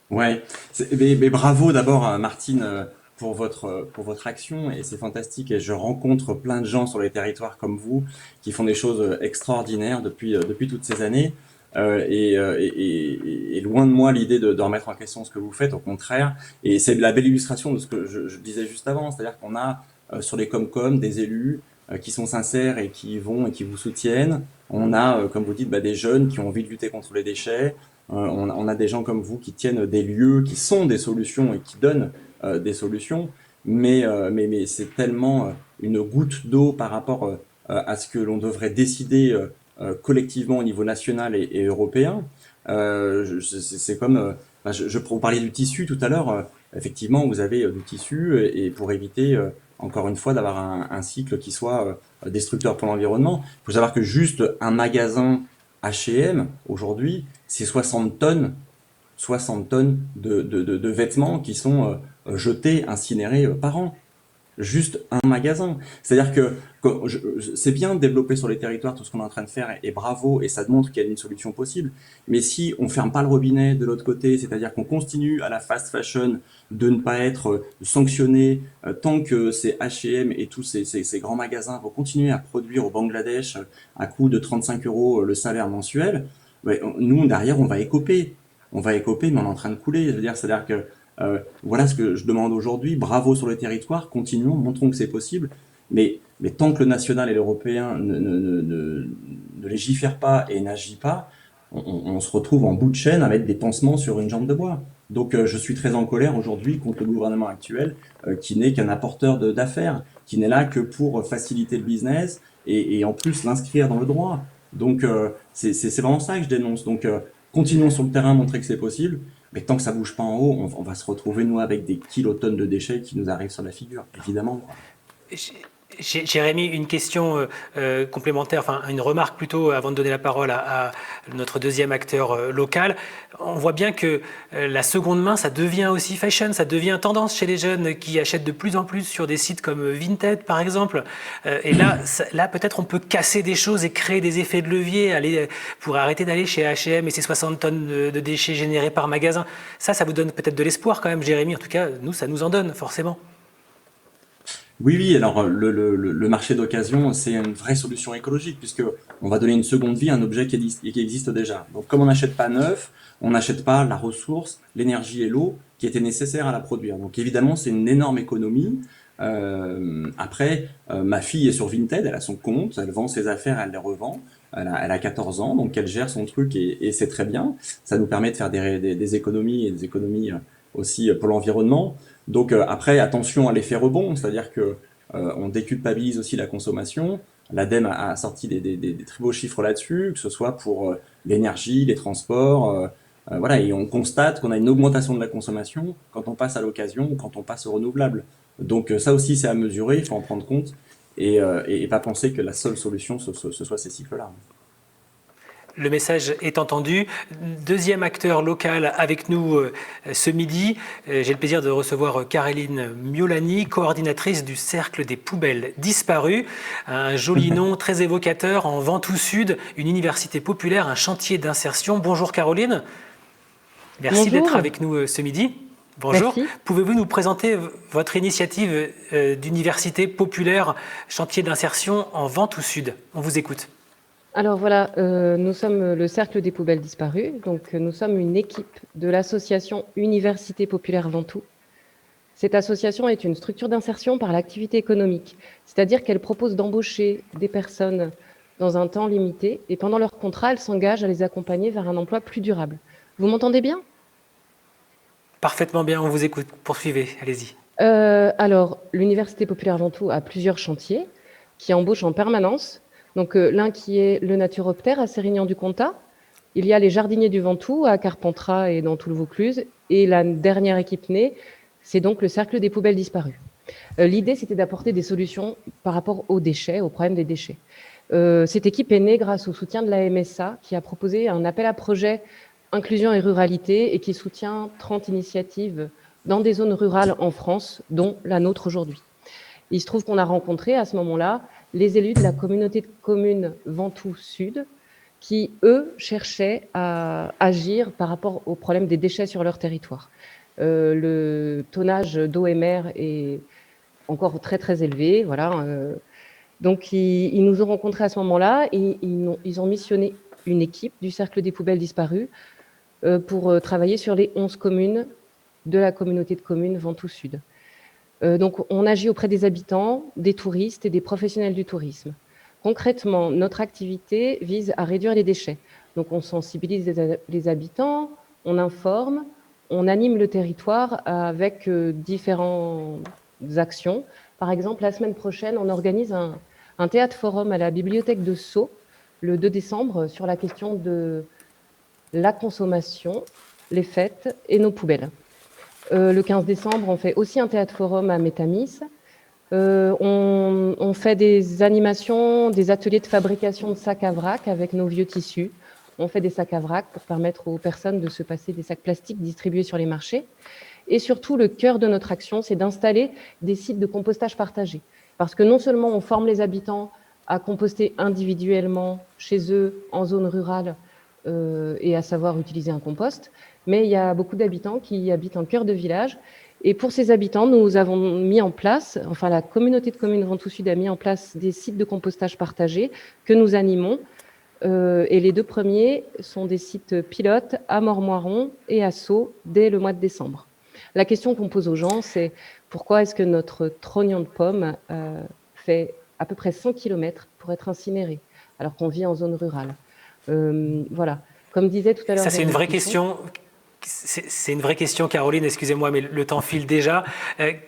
Ouais, mais bravo d'abord Martine pour votre action et c'est fantastique et je rencontre plein de gens sur les territoires comme vous qui font des choses extraordinaires depuis toutes ces années et loin de moi l'idée de remettre en question ce que vous faites, au contraire, et c'est la belle illustration de ce que je disais juste avant, c'est-à-dire qu'on a sur les Comcom des élus qui sont sincères et qui vont et qui vous soutiennent. On a, comme vous dites, des jeunes qui ont envie de lutter contre les déchets. On a des gens comme vous qui tiennent des lieux qui sont des solutions et qui donnent des solutions. Mais c'est tellement une goutte d'eau par rapport à ce que l'on devrait décider collectivement au niveau national et européen. C'est comme Vous parliez du tissu tout à l'heure. Effectivement, vous avez du tissu et pour éviter, encore une fois, d'avoir un cycle qui soit destructeur pour l'environnement. Il faut savoir que juste un magasin H&M, aujourd'hui, c'est 60 tonnes de vêtements qui sont jetés, incinérés par an. Juste un magasin. C'est-à-dire c'est bien de développer sur les territoires tout ce qu'on est en train de faire et bravo, et ça montre qu'il y a une solution possible. Mais si on ferme pas le robinet de l'autre côté, c'est-à-dire qu'on continue à la fast fashion de ne pas être sanctionné tant que ces H&M et tous ces grands magasins vont continuer à produire au Bangladesh à coût de 35 euros le salaire mensuel, ouais, nous derrière on va écoper. On va écoper, mais on est en train de couler. Je veux dire, c'est-à-dire que voilà ce que je demande aujourd'hui. Bravo sur le territoire, continuons, montrons que c'est possible. Mais tant que le national et l'européen ne légifèrent pas et n'agit pas, on se retrouve en bout de chaîne à mettre des pansements sur une jambe de bois. Donc je suis très en colère aujourd'hui contre le gouvernement actuel qui n'est qu'un apporteur d'affaires, qui n'est là que pour faciliter le business et en plus l'inscrire dans le droit. Donc c'est vraiment ça que je dénonce. Donc continuons sur le terrain, montrer que c'est possible. Mais tant que ça bouge pas en haut, on va se retrouver, nous, avec des kilotonnes de déchets qui nous arrivent sur la figure, évidemment, quoi. Jérémy, une question complémentaire, enfin une remarque plutôt avant de donner la parole à notre deuxième acteur local. On voit bien que la seconde main, ça devient aussi fashion, ça devient tendance chez les jeunes qui achètent de plus en plus sur des sites comme Vinted par exemple. Et là peut-être on peut casser des choses et créer des effets de levier pour arrêter d'aller chez H&M et ces 60 tonnes de déchets générés par magasin. Ça vous donne peut-être de l'espoir quand même, Jérémy. En tout cas, nous, ça nous en donne forcément. Oui, alors le marché d'occasion, c'est une vraie solution écologique puisque on va donner une seconde vie à un objet qui existe déjà. Donc comme on n'achète pas neuf, on n'achète pas la ressource, l'énergie et l'eau qui étaient nécessaires à la produire. Donc évidemment, c'est une énorme économie. Après, ma fille est sur Vinted, elle a son compte, elle vend ses affaires, elle les revend. Elle a 14 ans, donc elle gère son truc et c'est très bien. Ça nous permet de faire des économies et des économies aussi pour l'environnement. Donc après, attention à l'effet rebond, c'est-à-dire que on déculpabilise aussi la consommation. L'ADEME a sorti des très beaux chiffres là-dessus, que ce soit pour l'énergie, les transports, voilà, et on constate qu'on a une augmentation de la consommation quand on passe à l'occasion ou quand on passe au renouvelable. Donc ça aussi, c'est à mesurer, il faut en prendre compte et pas penser que la seule solution ce soit ces cycles-là. Le message est entendu. Deuxième acteur local avec nous ce midi. J'ai le plaisir de recevoir Caroline Miolani, coordinatrice du Cercle des poubelles disparues. Un joli nom très évocateur en Ventoux Sud, une université populaire, un chantier d'insertion. Bonjour Caroline. Merci d'être avec nous ce midi. Bonjour. Merci. Pouvez-vous nous présenter votre initiative d'université populaire, chantier d'insertion en Ventoux Sud? On vous écoute. Alors voilà, nous sommes le Cercle des poubelles disparues. Donc nous sommes une équipe de l'association Université populaire Ventoux. Cette association est une structure d'insertion par l'activité économique, c'est-à-dire qu'elle propose d'embaucher des personnes dans un temps limité et pendant leur contrat, elle s'engage à les accompagner vers un emploi plus durable. Vous m'entendez bien? Parfaitement bien, on vous écoute. Poursuivez, allez-y. Alors, l'Université populaire Ventoux a plusieurs chantiers qui embauchent en permanence. Donc, l'un qui est le Naturoptère à Sérignan-du-Comtat. Il y a les Jardiniers du Ventoux à Carpentras et dans tout le Vaucluse. Et la dernière équipe née, c'est donc le Cercle des poubelles disparues. L'idée, c'était d'apporter des solutions par rapport aux déchets, au problème des déchets. Cette équipe est née grâce au soutien de la MSA qui a proposé un appel à projet inclusion et ruralité et qui soutient 30 initiatives dans des zones rurales en France, dont la nôtre aujourd'hui. Il se trouve qu'on a rencontré à ce moment-là les élus de la communauté de communes Ventoux Sud qui, eux, cherchaient à agir par rapport au problème des déchets sur leur territoire. Le tonnage d'OMR est encore très très élevé, voilà. Donc ils nous ont rencontrés à ce moment-là et ils ont missionné une équipe du Cercle des poubelles disparues pour travailler sur les 11 communes de la communauté de communes Ventoux Sud. Donc on agit auprès des habitants, des touristes et des professionnels du tourisme. Concrètement, notre activité vise à réduire les déchets. Donc on sensibilise les habitants, on informe, on anime le territoire avec différentes actions. Par exemple, la semaine prochaine, on organise un théâtre-forum à la bibliothèque de Sceaux, le 2 décembre, sur la question de la consommation les fêtes et nos poubelles. Le 15 décembre, on fait aussi un théâtre forum à Métamis. On fait des animations, des ateliers de fabrication de sacs à vrac avec nos vieux tissus. On fait des sacs à vrac pour permettre aux personnes de se passer des sacs plastiques distribués sur les marchés. Et surtout, le cœur de notre action, c'est d'installer des sites de compostage partagés. Parce que non seulement on forme les habitants à composter individuellement chez eux, en zone rurale, et à savoir utiliser un compost, mais il y a beaucoup d'habitants qui habitent en cœur de village. Et pour ces habitants, nous avons mis en place, enfin la communauté de communes Ventoux Sud a mis en place des sites de compostage partagés que nous animons. Et les 2 premiers sont des sites pilotes à Mormoiron et à Sceaux dès le mois de décembre. La question qu'on pose aux gens, c'est pourquoi est-ce que notre trognon de pommes fait à peu près 100 km pour être incinéré, alors qu'on vit en zone rurale. Voilà. Comme disait tout à l'heure... Ça, c'est une vraie question. C'est une vraie question, Caroline, excusez-moi, mais le temps file déjà.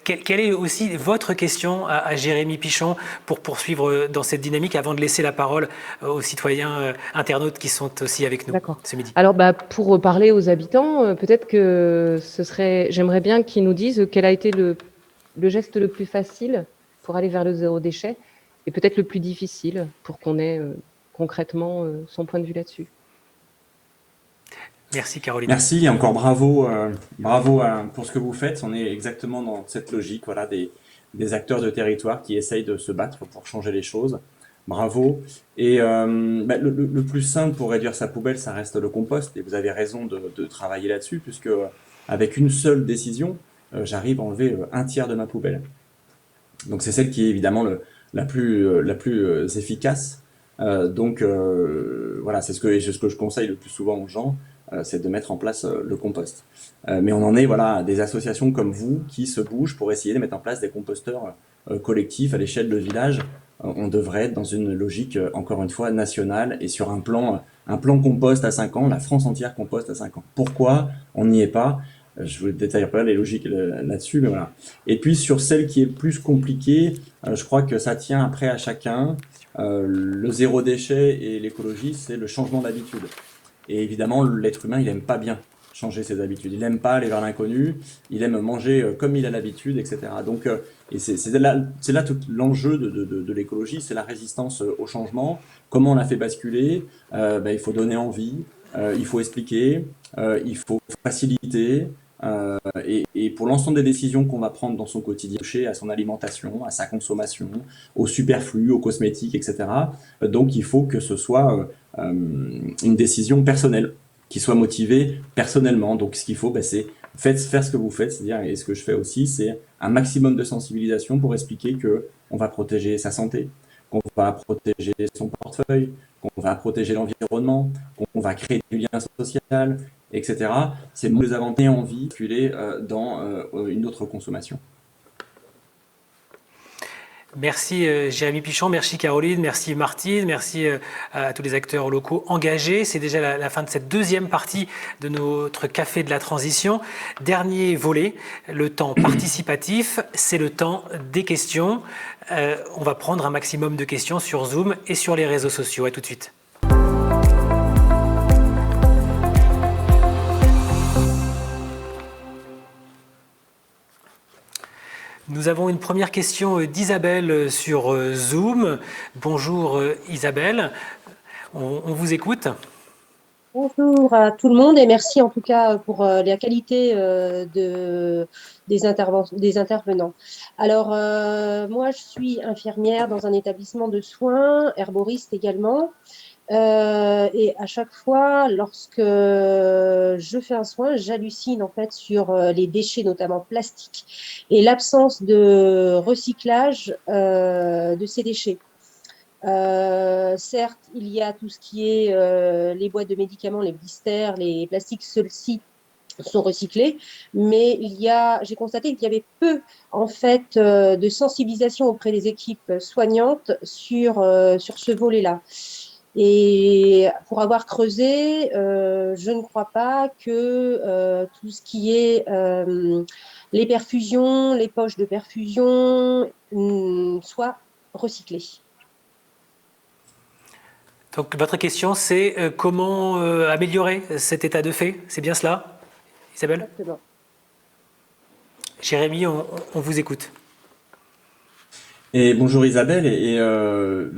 Quelle est aussi votre question à Jérémy Pichon pour poursuivre dans cette dynamique avant de laisser la parole aux citoyens internautes qui sont aussi avec nous ce midi? Alors, pour parler aux habitants, peut-être que j'aimerais bien qu'ils nous disent quel a été le geste le plus facile pour aller vers le zéro déchet et peut-être le plus difficile pour qu'on ait concrètement son point de vue là-dessus. Merci Caroline. Merci et encore bravo, bravo pour ce que vous faites. On est exactement dans cette logique, voilà, des acteurs de territoire qui essayent de se battre pour changer les choses. Bravo. Et le plus simple pour réduire sa poubelle, ça reste le compost. Et vous avez raison de travailler là-dessus, puisque avec une seule décision, j'arrive à enlever un tiers de ma poubelle. Donc c'est celle qui est évidemment la plus efficace. Voilà, c'est ce que je conseille le plus souvent aux gens. C'est de mettre en place le compost. Mais on en est à des associations comme vous qui se bougent pour essayer de mettre en place des composteurs collectifs à l'échelle de village. On devrait être dans une logique, encore une fois, nationale et sur un plan compost à 5 ans. La France entière composte à 5 ans. Pourquoi on n'y est pas? Je ne vous détaille pas les logiques là-dessus, mais voilà. Et puis sur celle qui est plus compliquée, je crois que ça tient après à chacun. Le zéro déchet et l'écologie, c'est le changement d'habitude. Et évidemment, l'être humain, il n'aime pas bien changer ses habitudes. Il n'aime pas aller vers l'inconnu, il aime manger comme il a l'habitude, etc. Donc, et c'est là tout l'enjeu de l'écologie, c'est la résistance au changement. Comment on la fait basculer? Il faut donner envie, il faut expliquer, il faut faciliter. Et pour l'ensemble des décisions qu'on va prendre dans son quotidien, à son alimentation, à sa consommation, au superflu, aux cosmétiques, etc. Donc il faut que ce soit une décision personnelle, qui soit motivée personnellement. Donc ce qu'il faut, c'est faire ce que vous faites, c'est-à-dire, et ce que je fais aussi, c'est un maximum de sensibilisation pour expliquer que on va protéger sa santé, qu'on va protéger son portefeuille, qu'on va protéger l'environnement, qu'on va créer du lien social, etc. C'est nous avons envie de circuler dans une autre consommation. Merci Jérémy Pichon, merci Caroline, merci Martine, merci à tous les acteurs locaux engagés. C'est déjà la fin de cette deuxième partie de notre Café de la Transition. Dernier volet, le temps participatif, c'est le temps des questions. On va prendre un maximum de questions sur Zoom et sur les réseaux sociaux. À tout de suite. Nous avons une première question d'Isabelle sur Zoom. Bonjour Isabelle, on vous écoute. Bonjour à tout le monde et merci en tout cas pour la qualité des intervenants. Alors moi je suis infirmière dans un établissement de soins, herboriste également. Et à chaque fois, lorsque je fais un soin, j'hallucine en fait sur les déchets, notamment plastiques, et l'absence de recyclage de ces déchets. Certes, il y a tout ce qui est les boîtes de médicaments, les blisters, les plastiques, ceux-ci sont recyclés, mais j'ai constaté qu'il y avait peu en fait de sensibilisation auprès des équipes soignantes sur ce volet-là. Et pour avoir creusé, je ne crois pas que tout ce qui est les perfusions, les poches de perfusion soient recyclées. Donc votre question, c'est comment améliorer cet état de fait? C'est bien cela? Isabelle? Exactement. Jérémy, on vous écoute. Et bonjour Isabelle,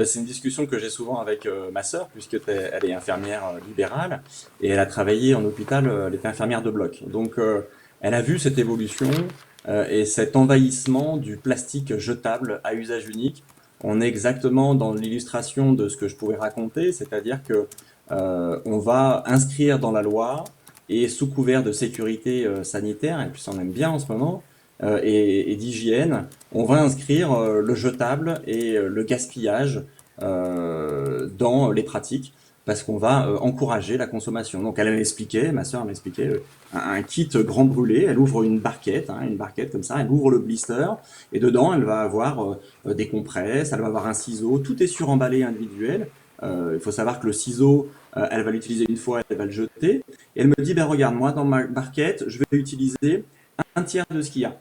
c'est une discussion que j'ai souvent avec ma sœur, puisque elle est infirmière libérale, et elle a travaillé en hôpital, elle était infirmière de bloc. Donc elle a vu cette évolution et cet envahissement du plastique jetable à usage unique. On est exactement dans l'illustration de ce que je pouvais raconter, c'est-à-dire que on va inscrire dans la loi, et sous couvert de sécurité sanitaire, et puis ça on aime bien en ce moment, et d'hygiène, on va inscrire le jetable et le gaspillage dans les pratiques parce qu'on va encourager la consommation. Donc elle m'expliquait, ma sœur m'expliquait un kit grand brûlé, elle ouvre une barquette comme ça, elle ouvre le blister et dedans elle va avoir des compresses, elle va avoir un ciseau, tout est suremballé individuel. Il faut savoir que le ciseau, elle va l'utiliser une fois, elle va le jeter. Et elle me dit, ben regarde, moi dans ma barquette, je vais utiliser un tiers de ce qu'il y a.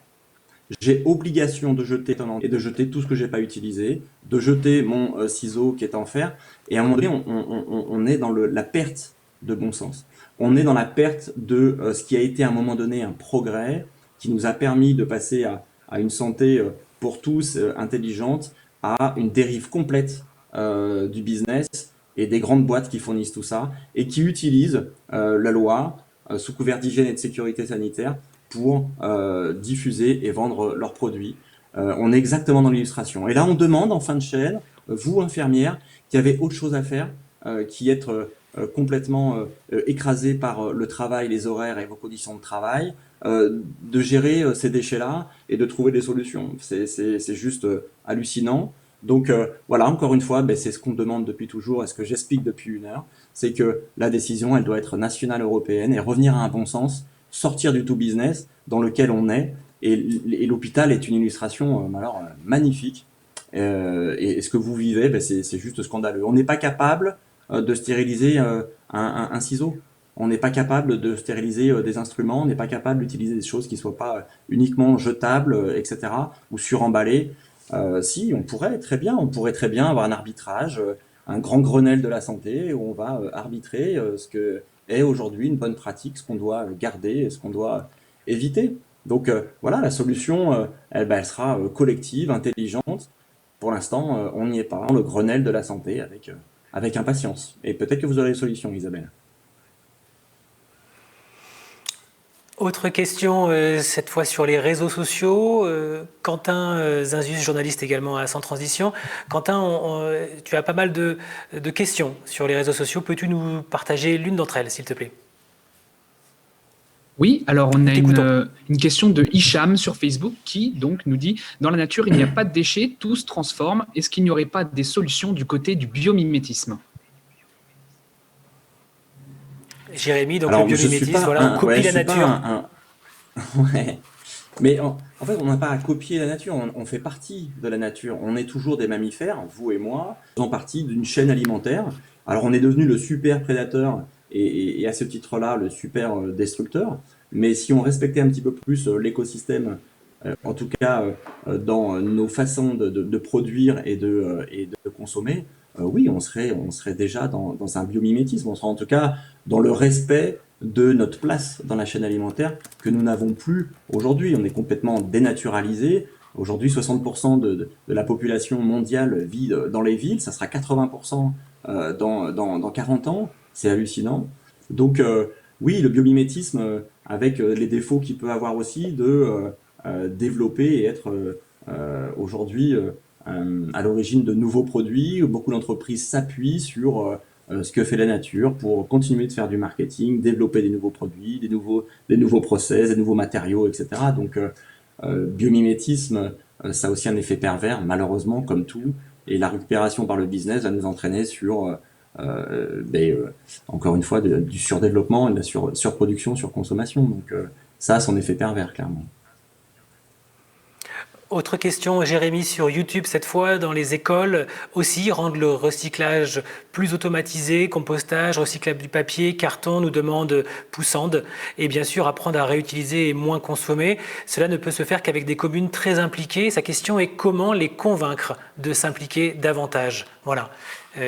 J'ai obligation de jeter et de jeter tout ce que j'ai pas utilisé, de jeter mon ciseau qui est en fer. Et à un moment donné, on est dans la perte de bon sens. On est dans la perte de ce qui a été à un moment donné un progrès qui nous a permis de passer à une santé pour tous intelligente, à une dérive complète du business et des grandes boîtes qui fournissent tout ça et qui utilisent la loi sous couvert d'hygiène et de sécurité sanitaire pour diffuser et vendre leurs produits. On est exactement dans l'illustration. Et là, on demande en fin de chaîne, vous, infirmière, qui avez autre chose à faire, qui êtes complètement écrasé par le travail, les horaires et vos conditions de travail, de gérer ces déchets-là et de trouver des solutions. C'est juste hallucinant. Donc voilà, encore une fois, c'est ce qu'on demande depuis toujours et ce que j'explique depuis 1 heure, c'est que la décision, elle doit être nationale européenne et revenir à un bon sens, sortir du tout business dans lequel on est. Et l'hôpital est une illustration magnifique. Et ce que vous vivez, c'est juste scandaleux. On n'est pas capable de stériliser un ciseau. On n'est pas capable de stériliser des instruments. On n'est pas capable d'utiliser des choses qui ne soient pas uniquement jetables, etc. ou suremballées. Si, on pourrait très bien avoir un arbitrage, un grand Grenelle de la santé où on va arbitrer ce que est aujourd'hui une bonne pratique, ce qu'on doit garder et ce qu'on doit éviter. Donc voilà, la solution, elle sera collective, intelligente. Pour l'instant, on n'y est pas. Le Grenelle de la santé avec impatience. Et peut-être que vous aurez des solutions, Isabelle. Autre question, cette fois sur les réseaux sociaux. Quentin Zinzus, journaliste également à Sans Transition. Quentin, tu as pas mal de questions sur les réseaux sociaux. Peux-tu nous partager l'une d'entre elles, s'il te plaît? Oui, alors on a une question de Hicham sur Facebook qui donc nous dit « Dans la nature, il n'y a pas de déchets, tout se transforme. Est-ce qu'il n'y aurait pas des solutions du côté du biomimétisme ?» Jérémy, donc alors, le biomimétisme, voilà, on copie la nature. Ouais. Mais en fait, on n'a pas à copier la nature, on fait partie de la nature. On est toujours des mammifères, vous et moi, faisant partie d'une chaîne alimentaire. Alors on est devenu le super prédateur et à ce titre-là, le super destructeur. Mais si on respectait un petit peu plus l'écosystème, en tout cas dans nos façons de produire et de consommer, oui, on serait déjà dans un biomimétisme. On serait en tout cas dans le respect de notre place dans la chaîne alimentaire que nous n'avons plus aujourd'hui. On est complètement dénaturalisé. Aujourd'hui, 60% de la population mondiale vit dans les villes. Ça sera 80% dans 40 ans. C'est hallucinant. Donc oui, le biomimétisme, avec les défauts qu'il peut avoir aussi de développer et être aujourd'hui à l'origine de nouveaux produits. Beaucoup d'entreprises s'appuient sur ce que fait la nature pour continuer de faire du marketing, développer des nouveaux produits, des nouveaux process, des nouveaux matériaux, etc. Donc biomimétisme, ça a aussi un effet pervers, malheureusement, comme tout. Et la récupération par le business va nous entraîner sur, encore une fois, du surdéveloppement et de la surproduction, surconsommation. Donc ça a son effet pervers, clairement. Autre question, Jérémy, sur YouTube, cette fois, dans les écoles aussi, rendre le recyclage plus automatisé, compostage, recyclable du papier, carton, nous demande Poussande. Et bien sûr, apprendre à réutiliser et moins consommer. Cela ne peut se faire qu'avec des communes très impliquées. Sa question est comment les convaincre de s'impliquer davantage? Voilà.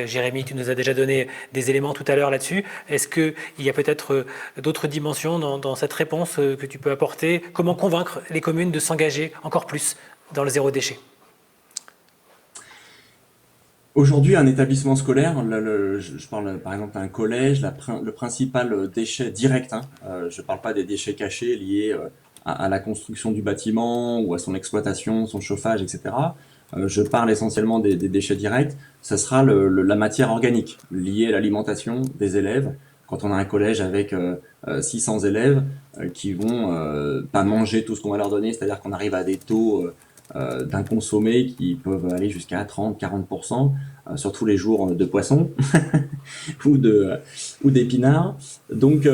Jérémy, tu nous as déjà donné des éléments tout à l'heure là-dessus. Est-ce qu'il y a peut-être d'autres dimensions dans cette réponse que tu peux apporter? Comment convaincre les communes de s'engager encore plus dans le zéro déchet? Aujourd'hui, un établissement scolaire, je parle par exemple d'un collège, le principal déchet direct, hein, je ne parle pas des déchets cachés liés à la construction du bâtiment ou à son exploitation, son chauffage, etc. Je parle essentiellement des déchets directs. Ce sera la matière organique liée à l'alimentation des élèves. Quand on a un collège avec 600 élèves qui vont pas manger tout ce qu'on va leur donner, c'est-à-dire qu'on arrive à des taux d'inconsommés qui peuvent aller jusqu'à 30-40% sur tous les jours de poissons ou d'épinards. Donc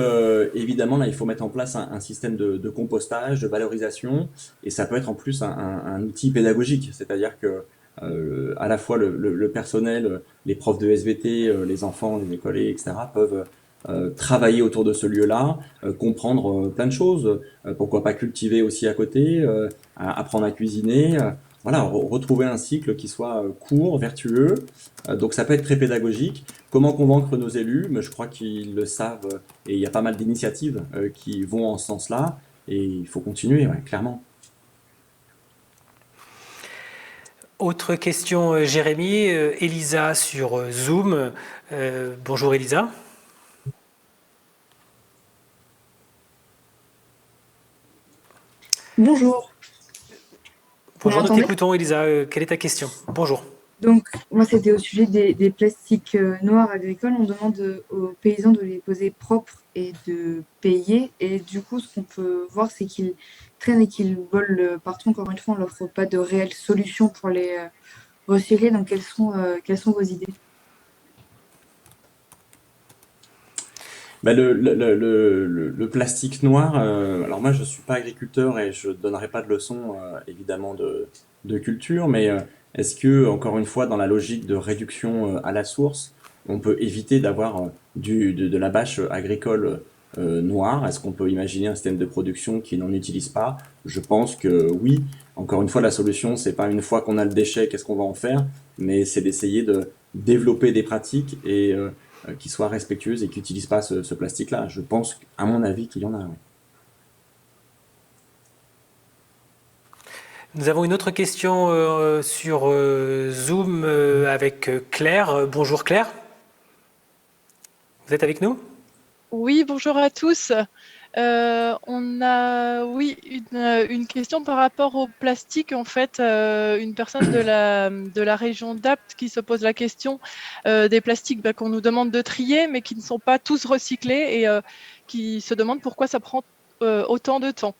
évidemment là il faut mettre en place un système de compostage, de valorisation, et ça peut être en plus un outil pédagogique, c'est-à-dire que à la fois le personnel, les profs de SVT, les enfants, les écoliers, etc. peuvent travailler autour de ce lieu-là, comprendre plein de choses, pourquoi pas cultiver aussi à côté, apprendre à cuisiner, voilà, retrouver un cycle qui soit court, vertueux, donc ça peut être très pédagogique. Comment convaincre nos élus? Mais je crois qu'ils le savent, et il y a pas mal d'initiatives qui vont en ce sens-là, et il faut continuer, ouais, clairement. Autre question, Jérémy. Elisa sur Zoom. Bonjour Elisa. Bonjour. Bonjour, nous m'entendez? t'écoutons Elisa. Quelle est ta question? Bonjour. Donc, moi, c'était au sujet des plastiques noirs agricoles. On demande aux paysans de les poser propres et de payer. Et du coup, ce qu'on peut voir, c'est qu'ils traînent et qu'ils volent partout. Encore une fois, on n'offre pas de réelle solution pour les recycler. Donc, quelles sont vos idées? Bah, le plastique noir, alors moi je suis pas agriculteur et je donnerai pas de leçons évidemment de culture, mais est-ce que, encore une fois, dans la logique de réduction à la source, on peut éviter d'avoir de la bâche agricole noire? Est-ce qu'on peut imaginer un système de production qui n'en utilise pas? Je pense que oui. Encore une fois, la solution, c'est pas une fois qu'on a le déchet, qu'est-ce qu'on va en faire, mais c'est d'essayer de développer des pratiques et qui soient respectueuses et qui n'utilisent pas ce plastique-là. Je pense, à mon avis, qu'il y en a. Oui. Nous avons une autre question sur Zoom avec Claire. Bonjour Claire. Vous êtes avec nous? Oui, bonjour à tous. On a, oui, une question par rapport au plastique. En fait, une personne de la région d'Apt qui se pose la question des plastiques qu'on nous demande de trier, mais qui ne sont pas tous recyclés et qui se demande pourquoi ça prend autant de temps.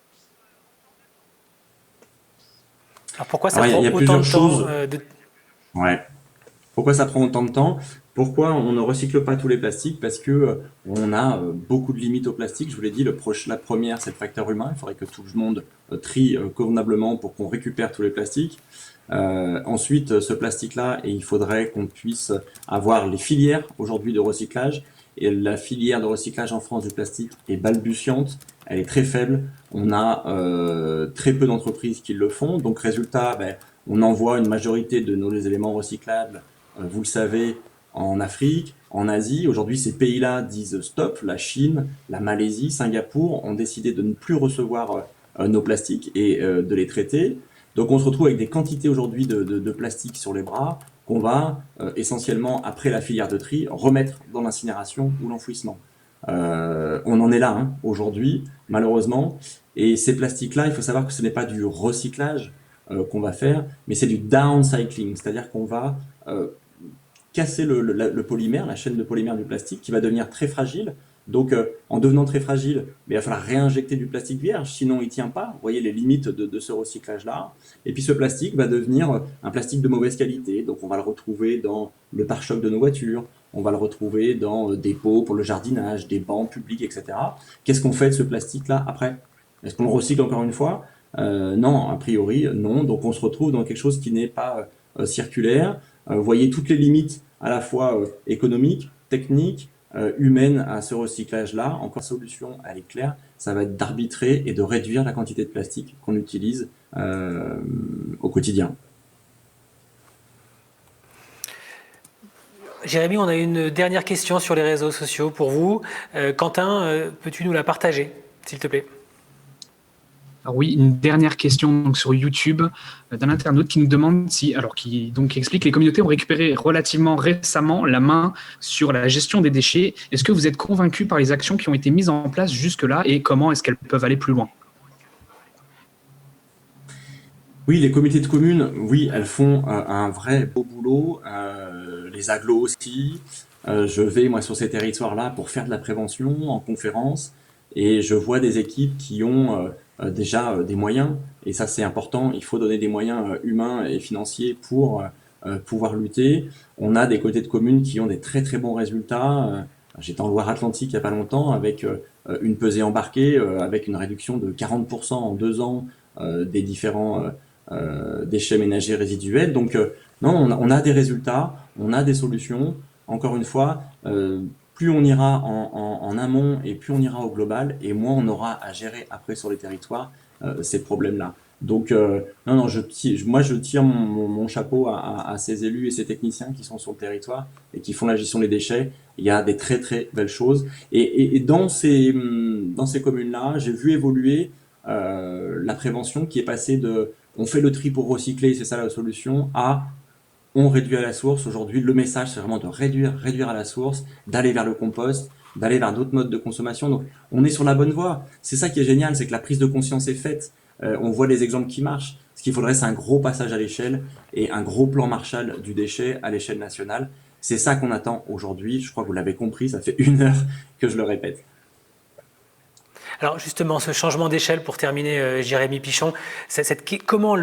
Alors pourquoi ça Alors, prend il y a autant plusieurs de temps choses. Ouais. Pourquoi ça prend autant de temps? Pourquoi on ne recycle pas tous les plastiques? Parce que on a beaucoup de limites au plastique. Je vous l'ai dit, la première, c'est le facteur humain. Il faudrait que tout le monde trie convenablement pour qu'on récupère tous les plastiques. Ensuite, ce plastique-là, et il faudrait qu'on puisse avoir les filières aujourd'hui de recyclage. Et la filière de recyclage en France du plastique est balbutiante, elle est très faible. On a très peu d'entreprises qui le font. Donc résultat, ben, on envoie une majorité de nos éléments recyclables, vous le savez, en Afrique, en Asie. Aujourd'hui, ces pays-là disent stop. La Chine, la Malaisie, Singapour ont décidé de ne plus recevoir nos plastiques et de les traiter. Donc on se retrouve avec des quantités aujourd'hui de plastique sur les bras qu'on va essentiellement, après la filière de tri, remettre dans l'incinération ou l'enfouissement. On en est là hein, aujourd'hui, malheureusement. Et ces plastiques-là, il faut savoir que ce n'est pas du recyclage qu'on va faire, mais c'est du downcycling, c'est-à-dire qu'on va casser le polymère, la chaîne de polymère du plastique, qui va devenir très fragile. Donc, en devenant très fragile, il va falloir réinjecter du plastique vierge, sinon il ne tient pas. Vous voyez les limites de ce recyclage-là. Et puis ce plastique va devenir un plastique de mauvaise qualité. Donc on va le retrouver dans le pare-choc de nos voitures, on va le retrouver dans des pots pour le jardinage, des bancs publics, etc. Qu'est-ce qu'on fait de ce plastique-là après? Est-ce qu'on le recycle encore une fois? Non, a priori, non. Donc on se retrouve dans quelque chose qui n'est pas circulaire. Vous voyez toutes les limites à la fois économiques, techniques, humaine à ce recyclage-là. Encore solution, elle est claire, ça va être d'arbitrer et de réduire la quantité de plastique qu'on utilise au quotidien. Jérémy, on a une dernière question sur les réseaux sociaux pour vous. Quentin, peux-tu nous la partager, s'il te plaît? Alors oui, une dernière question donc, sur YouTube d'un internaute qui nous demande qui explique que les communautés ont récupéré relativement récemment la main sur la gestion des déchets. Est-ce que vous êtes convaincu par les actions qui ont été mises en place jusque-là et comment est-ce qu'elles peuvent aller plus loin? Oui, les communautés de communes, oui, elles font un vrai beau boulot. Les agglos aussi. Je vais, moi, sur ces territoires-là pour faire de la prévention en conférence. Et je vois des équipes qui ont déjà des moyens. Et ça, c'est important. Il faut donner des moyens humains et financiers pour pouvoir lutter. On a des communautés de communes qui ont des très, très bons résultats. J'étais en Loire-Atlantique il n'y a pas longtemps avec une pesée embarquée, avec une réduction de 40% en 2 ans des différents déchets ménagers résiduels. Donc, non, on a des résultats, on a des solutions. Encore une fois, plus on ira en amont et plus on ira au global, et moins on aura à gérer après sur les territoires ces problèmes-là. Donc, non, moi je tire mon chapeau à ces élus et ces techniciens qui sont sur le territoire et qui font la gestion des déchets. Il y a des très très belles choses. Et dans ces communes-là, j'ai vu évoluer la prévention qui est passée de on fait le tri pour recycler, c'est ça la solution, à on réduit à la source. Aujourd'hui, le message, c'est vraiment de réduire à la source, d'aller vers le compost, d'aller vers d'autres modes de consommation. Donc, on est sur la bonne voie. C'est ça qui est génial, c'est que la prise de conscience est faite. On voit les exemples qui marchent. Ce qu'il faudrait, c'est un gros passage à l'échelle et un gros plan Marshall du déchet à l'échelle nationale. C'est ça qu'on attend aujourd'hui. Je crois que vous l'avez compris, ça fait 1 heure que je le répète. Alors justement, ce changement d'échelle, pour terminer, Jérémy Pichon, comment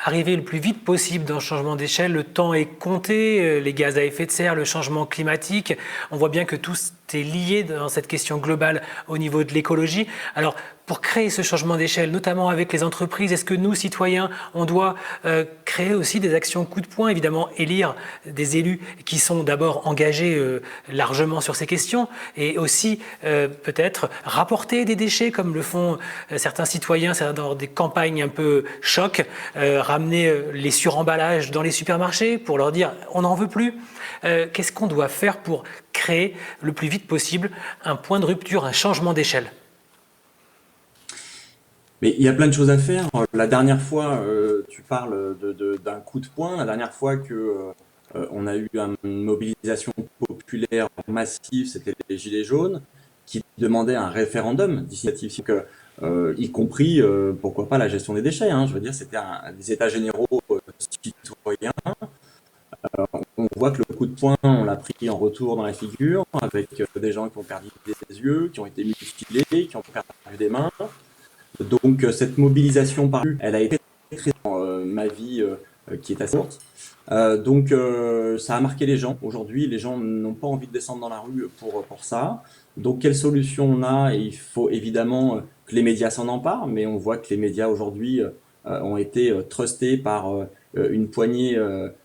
arriver le plus vite possible dans ce changement d'échelle? Le temps est compté, les gaz à effet de serre, le changement climatique. On voit bien que tout est lié dans cette question globale au niveau de l'écologie. Alors, pour créer ce changement d'échelle, notamment avec les entreprises, est-ce que nous, citoyens, on doit créer aussi des actions coup de poing, évidemment, élire des élus qui sont d'abord engagés largement sur ces questions et aussi peut-être rapporter des déchets comme le font certains citoyens dans des campagnes un peu choc, ramener les suremballages dans les supermarchés pour leur dire on n'en veut plus. Qu'est-ce qu'on doit faire pour créer le plus vite possible un point de rupture, un changement d'échelle? Mais il y a plein de choses à faire. La dernière fois, tu parles d'un coup de poing. La dernière fois que on a eu une mobilisation populaire massive, c'était les Gilets jaunes, qui demandaient un référendum d'initiative, y compris, pourquoi pas, la gestion des déchets. Je veux dire, c'était des états généraux citoyens. On voit que le coup de poing, on l'a pris en retour dans la figure, avec des gens qui ont perdu des yeux, qui ont été mutilés, qui ont perdu des mains. Donc cette mobilisation par elle a été très dans ma vie qui est assez courte. Donc ça a marqué les gens. Aujourd'hui, les gens n'ont pas envie de descendre dans la rue pour ça. Donc quelle solution on a? Et il faut évidemment que les médias s'en emparent, mais on voit que les médias aujourd'hui ont été trustés par une poignée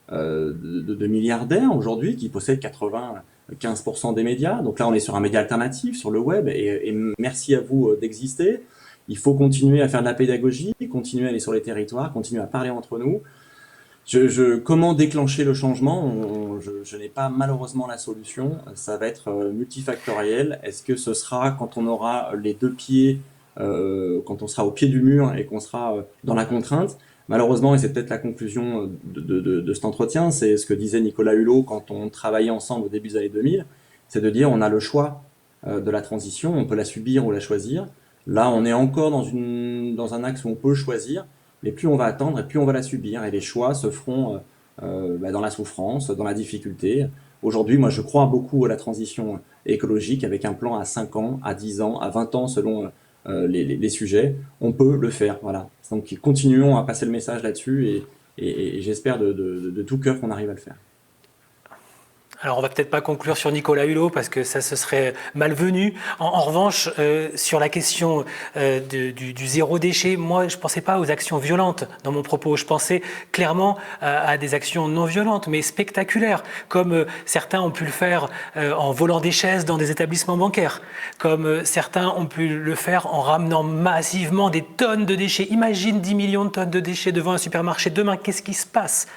de milliardaires aujourd'hui qui possèdent 95% des médias. Donc là, on est sur un média alternatif sur le web et merci à vous d'exister. Il faut continuer à faire de la pédagogie, continuer à aller sur les territoires, continuer à parler entre nous. Comment déclencher le changement? Je n'ai pas malheureusement la solution. Ça va être multifactoriel. Est-ce que ce sera quand on aura les 2 pieds, quand on sera au pied du mur et qu'on sera dans la contrainte? Malheureusement, et c'est peut-être la conclusion de cet entretien, c'est ce que disait Nicolas Hulot quand on travaillait ensemble au début des années 2000, c'est de dire on a le choix de la transition, on peut la subir ou la choisir. Là, on est encore dans un axe où on peut choisir, mais plus on va attendre et plus on va la subir. Et les choix se feront dans la souffrance, dans la difficulté. Aujourd'hui, moi, je crois beaucoup à la transition écologique avec un plan à 5 ans, à 10 ans, à 20 ans selon les sujets. On peut le faire, voilà. Donc, continuons à passer le message là-dessus et j'espère de tout cœur qu'on arrive à le faire. Alors, on va peut-être pas conclure sur Nicolas Hulot parce que ça se serait malvenu. En revanche, sur la question du zéro déchet, moi, je pensais pas aux actions violentes dans mon propos. Je pensais clairement à des actions non violentes, mais spectaculaires, comme certains ont pu le faire en volant des chaises dans des établissements bancaires, comme certains ont pu le faire en ramenant massivement des tonnes de déchets. Imagine 10 millions de tonnes de déchets devant un supermarché demain. Qu'est-ce qui se passe?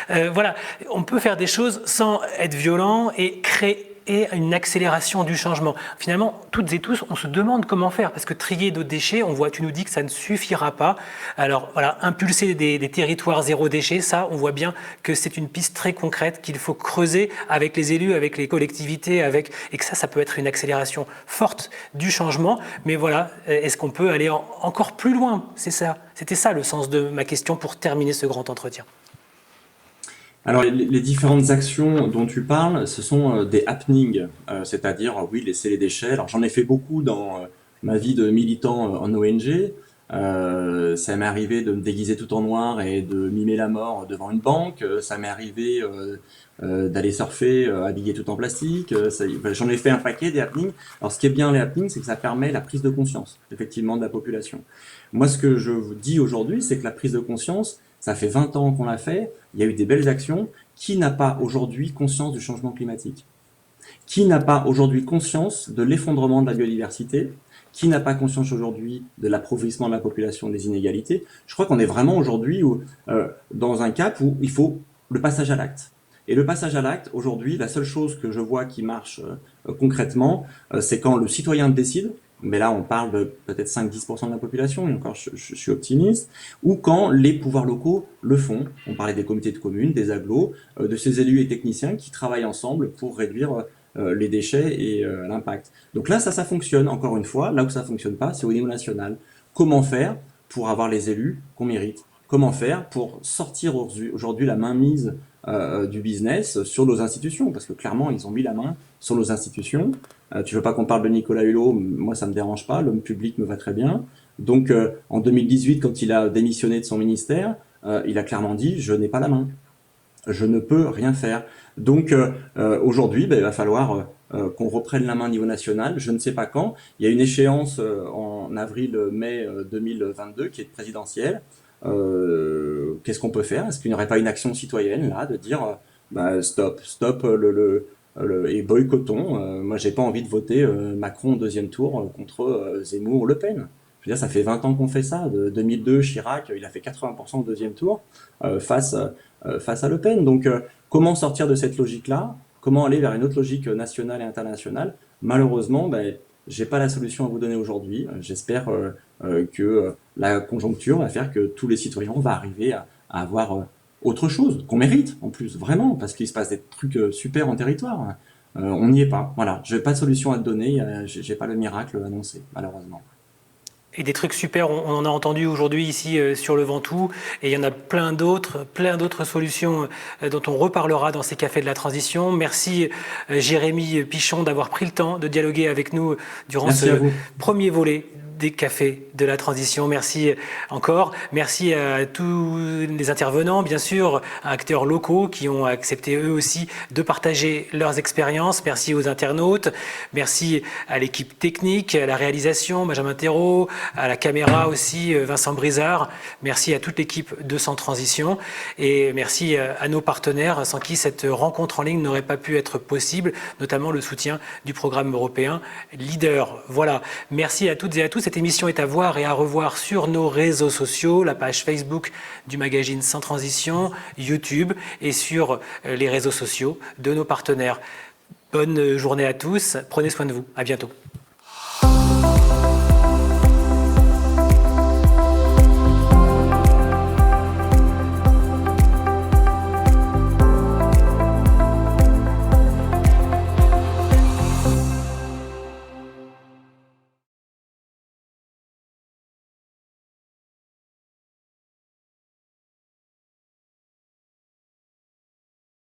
Voilà, on peut faire des choses sans être violent. violent et créer une accélération du changement. Finalement, toutes et tous, on se demande comment faire, parce que trier nos déchets, on voit, tu nous dis que ça ne suffira pas. Alors voilà, impulser des territoires zéro déchet, ça, on voit bien que c'est une piste très concrète qu'il faut creuser avec les élus, avec les collectivités, et que ça peut être une accélération forte du changement. Mais voilà, est-ce qu'on peut aller encore plus loin? C'est ça. C'était ça le sens de ma question pour terminer ce grand entretien. Alors, les différentes actions dont tu parles, ce sont des happenings, c'est-à-dire, oui, laisser les déchets. Alors, j'en ai fait beaucoup dans ma vie de militant en ONG. Ça m'est arrivé de me déguiser tout en noir et de mimer la mort devant une banque. Ça m'est arrivé d'aller surfer habillé tout en plastique. J'en ai fait un paquet des happenings. Alors, ce qui est bien les happenings, c'est que ça permet la prise de conscience, effectivement, de la population. Moi, ce que je vous dis aujourd'hui, c'est que la prise de conscience, ça fait 20 ans qu'on l'a fait, il y a eu des belles actions. Qui n'a pas aujourd'hui conscience du changement climatique? Qui n'a pas aujourd'hui conscience de l'effondrement de la biodiversité? Qui n'a pas conscience aujourd'hui de l'appauvrissement de la population, des inégalités? Je crois qu'on est vraiment aujourd'hui dans un cap où il faut le passage à l'acte. Et le passage à l'acte, aujourd'hui, la seule chose que je vois qui marche concrètement, c'est quand le citoyen décide, mais là on parle de peut-être 5-10% de la population, et encore je suis optimiste, ou quand les pouvoirs locaux le font. On parlait des comités de communes, des agglos, de ces élus et techniciens qui travaillent ensemble pour réduire les déchets et l'impact. Donc là, ça fonctionne, encore une fois. Là où ça fonctionne pas, c'est au niveau national. Comment faire pour avoir les élus qu'on mérite? Comment faire pour sortir aujourd'hui la mainmise du business sur nos institutions? Parce que clairement, ils ont mis la main sur nos institutions. Tu veux pas qu'on parle de Nicolas Hulot? Moi, ça me dérange pas. L'homme public me va très bien. Donc, en 2018, quand il a démissionné de son ministère, il a clairement dit « je n'ai pas la main ». Je ne peux rien faire. Donc aujourd'hui, il va falloir qu'on reprenne la main au niveau national. Je ne sais pas quand. Il y a une échéance en avril-mai 2022 qui est présidentielle. Qu'est-ce qu'on peut faire? Est-ce qu'il n'y aurait pas une action citoyenne là, de dire stop et boycottons. Moi, j'ai pas envie de voter Macron au deuxième tour contre Zemmour, Le Pen. Je veux dire, ça fait 20 ans qu'on fait ça. De 2002, Chirac, il a fait 80% au deuxième tour face à Le Pen. Donc, comment sortir de cette logique-là? Comment aller vers une autre logique nationale et internationale? Malheureusement, j'ai pas la solution à vous donner aujourd'hui. J'espère que la conjoncture va faire que tous les citoyens vont arriver à avoir autre chose, qu'on mérite en plus, vraiment, parce qu'il se passe des trucs super en territoire. On n'y est pas. Voilà, j'ai pas de solution à te donner, j'ai pas le miracle annoncé, malheureusement. Et des trucs super, on en a entendu aujourd'hui ici sur le Ventoux, et il y en a plein d'autres solutions dont on reparlera dans ces cafés de la transition. Merci Jérémy Pichon d'avoir pris le temps de dialoguer avec nous durant ce premier volet des cafés de la transition. Merci encore. Merci à tous les intervenants, bien sûr, à acteurs locaux qui ont accepté eux aussi de partager leurs expériences. Merci aux internautes. Merci à l'équipe technique, à la réalisation, Benjamin Thérault, à la caméra aussi, Vincent Brizard. Merci à toute l'équipe de Sans Transition et merci à nos partenaires sans qui cette rencontre en ligne n'aurait pas pu être possible, notamment le soutien du programme européen Leader. Voilà. Merci à toutes et à tous. Cette émission est à voir et à revoir sur nos réseaux sociaux, la page Facebook du magazine Sans Transition, YouTube et sur les réseaux sociaux de nos partenaires. Bonne journée à tous. Prenez soin de vous. À bientôt.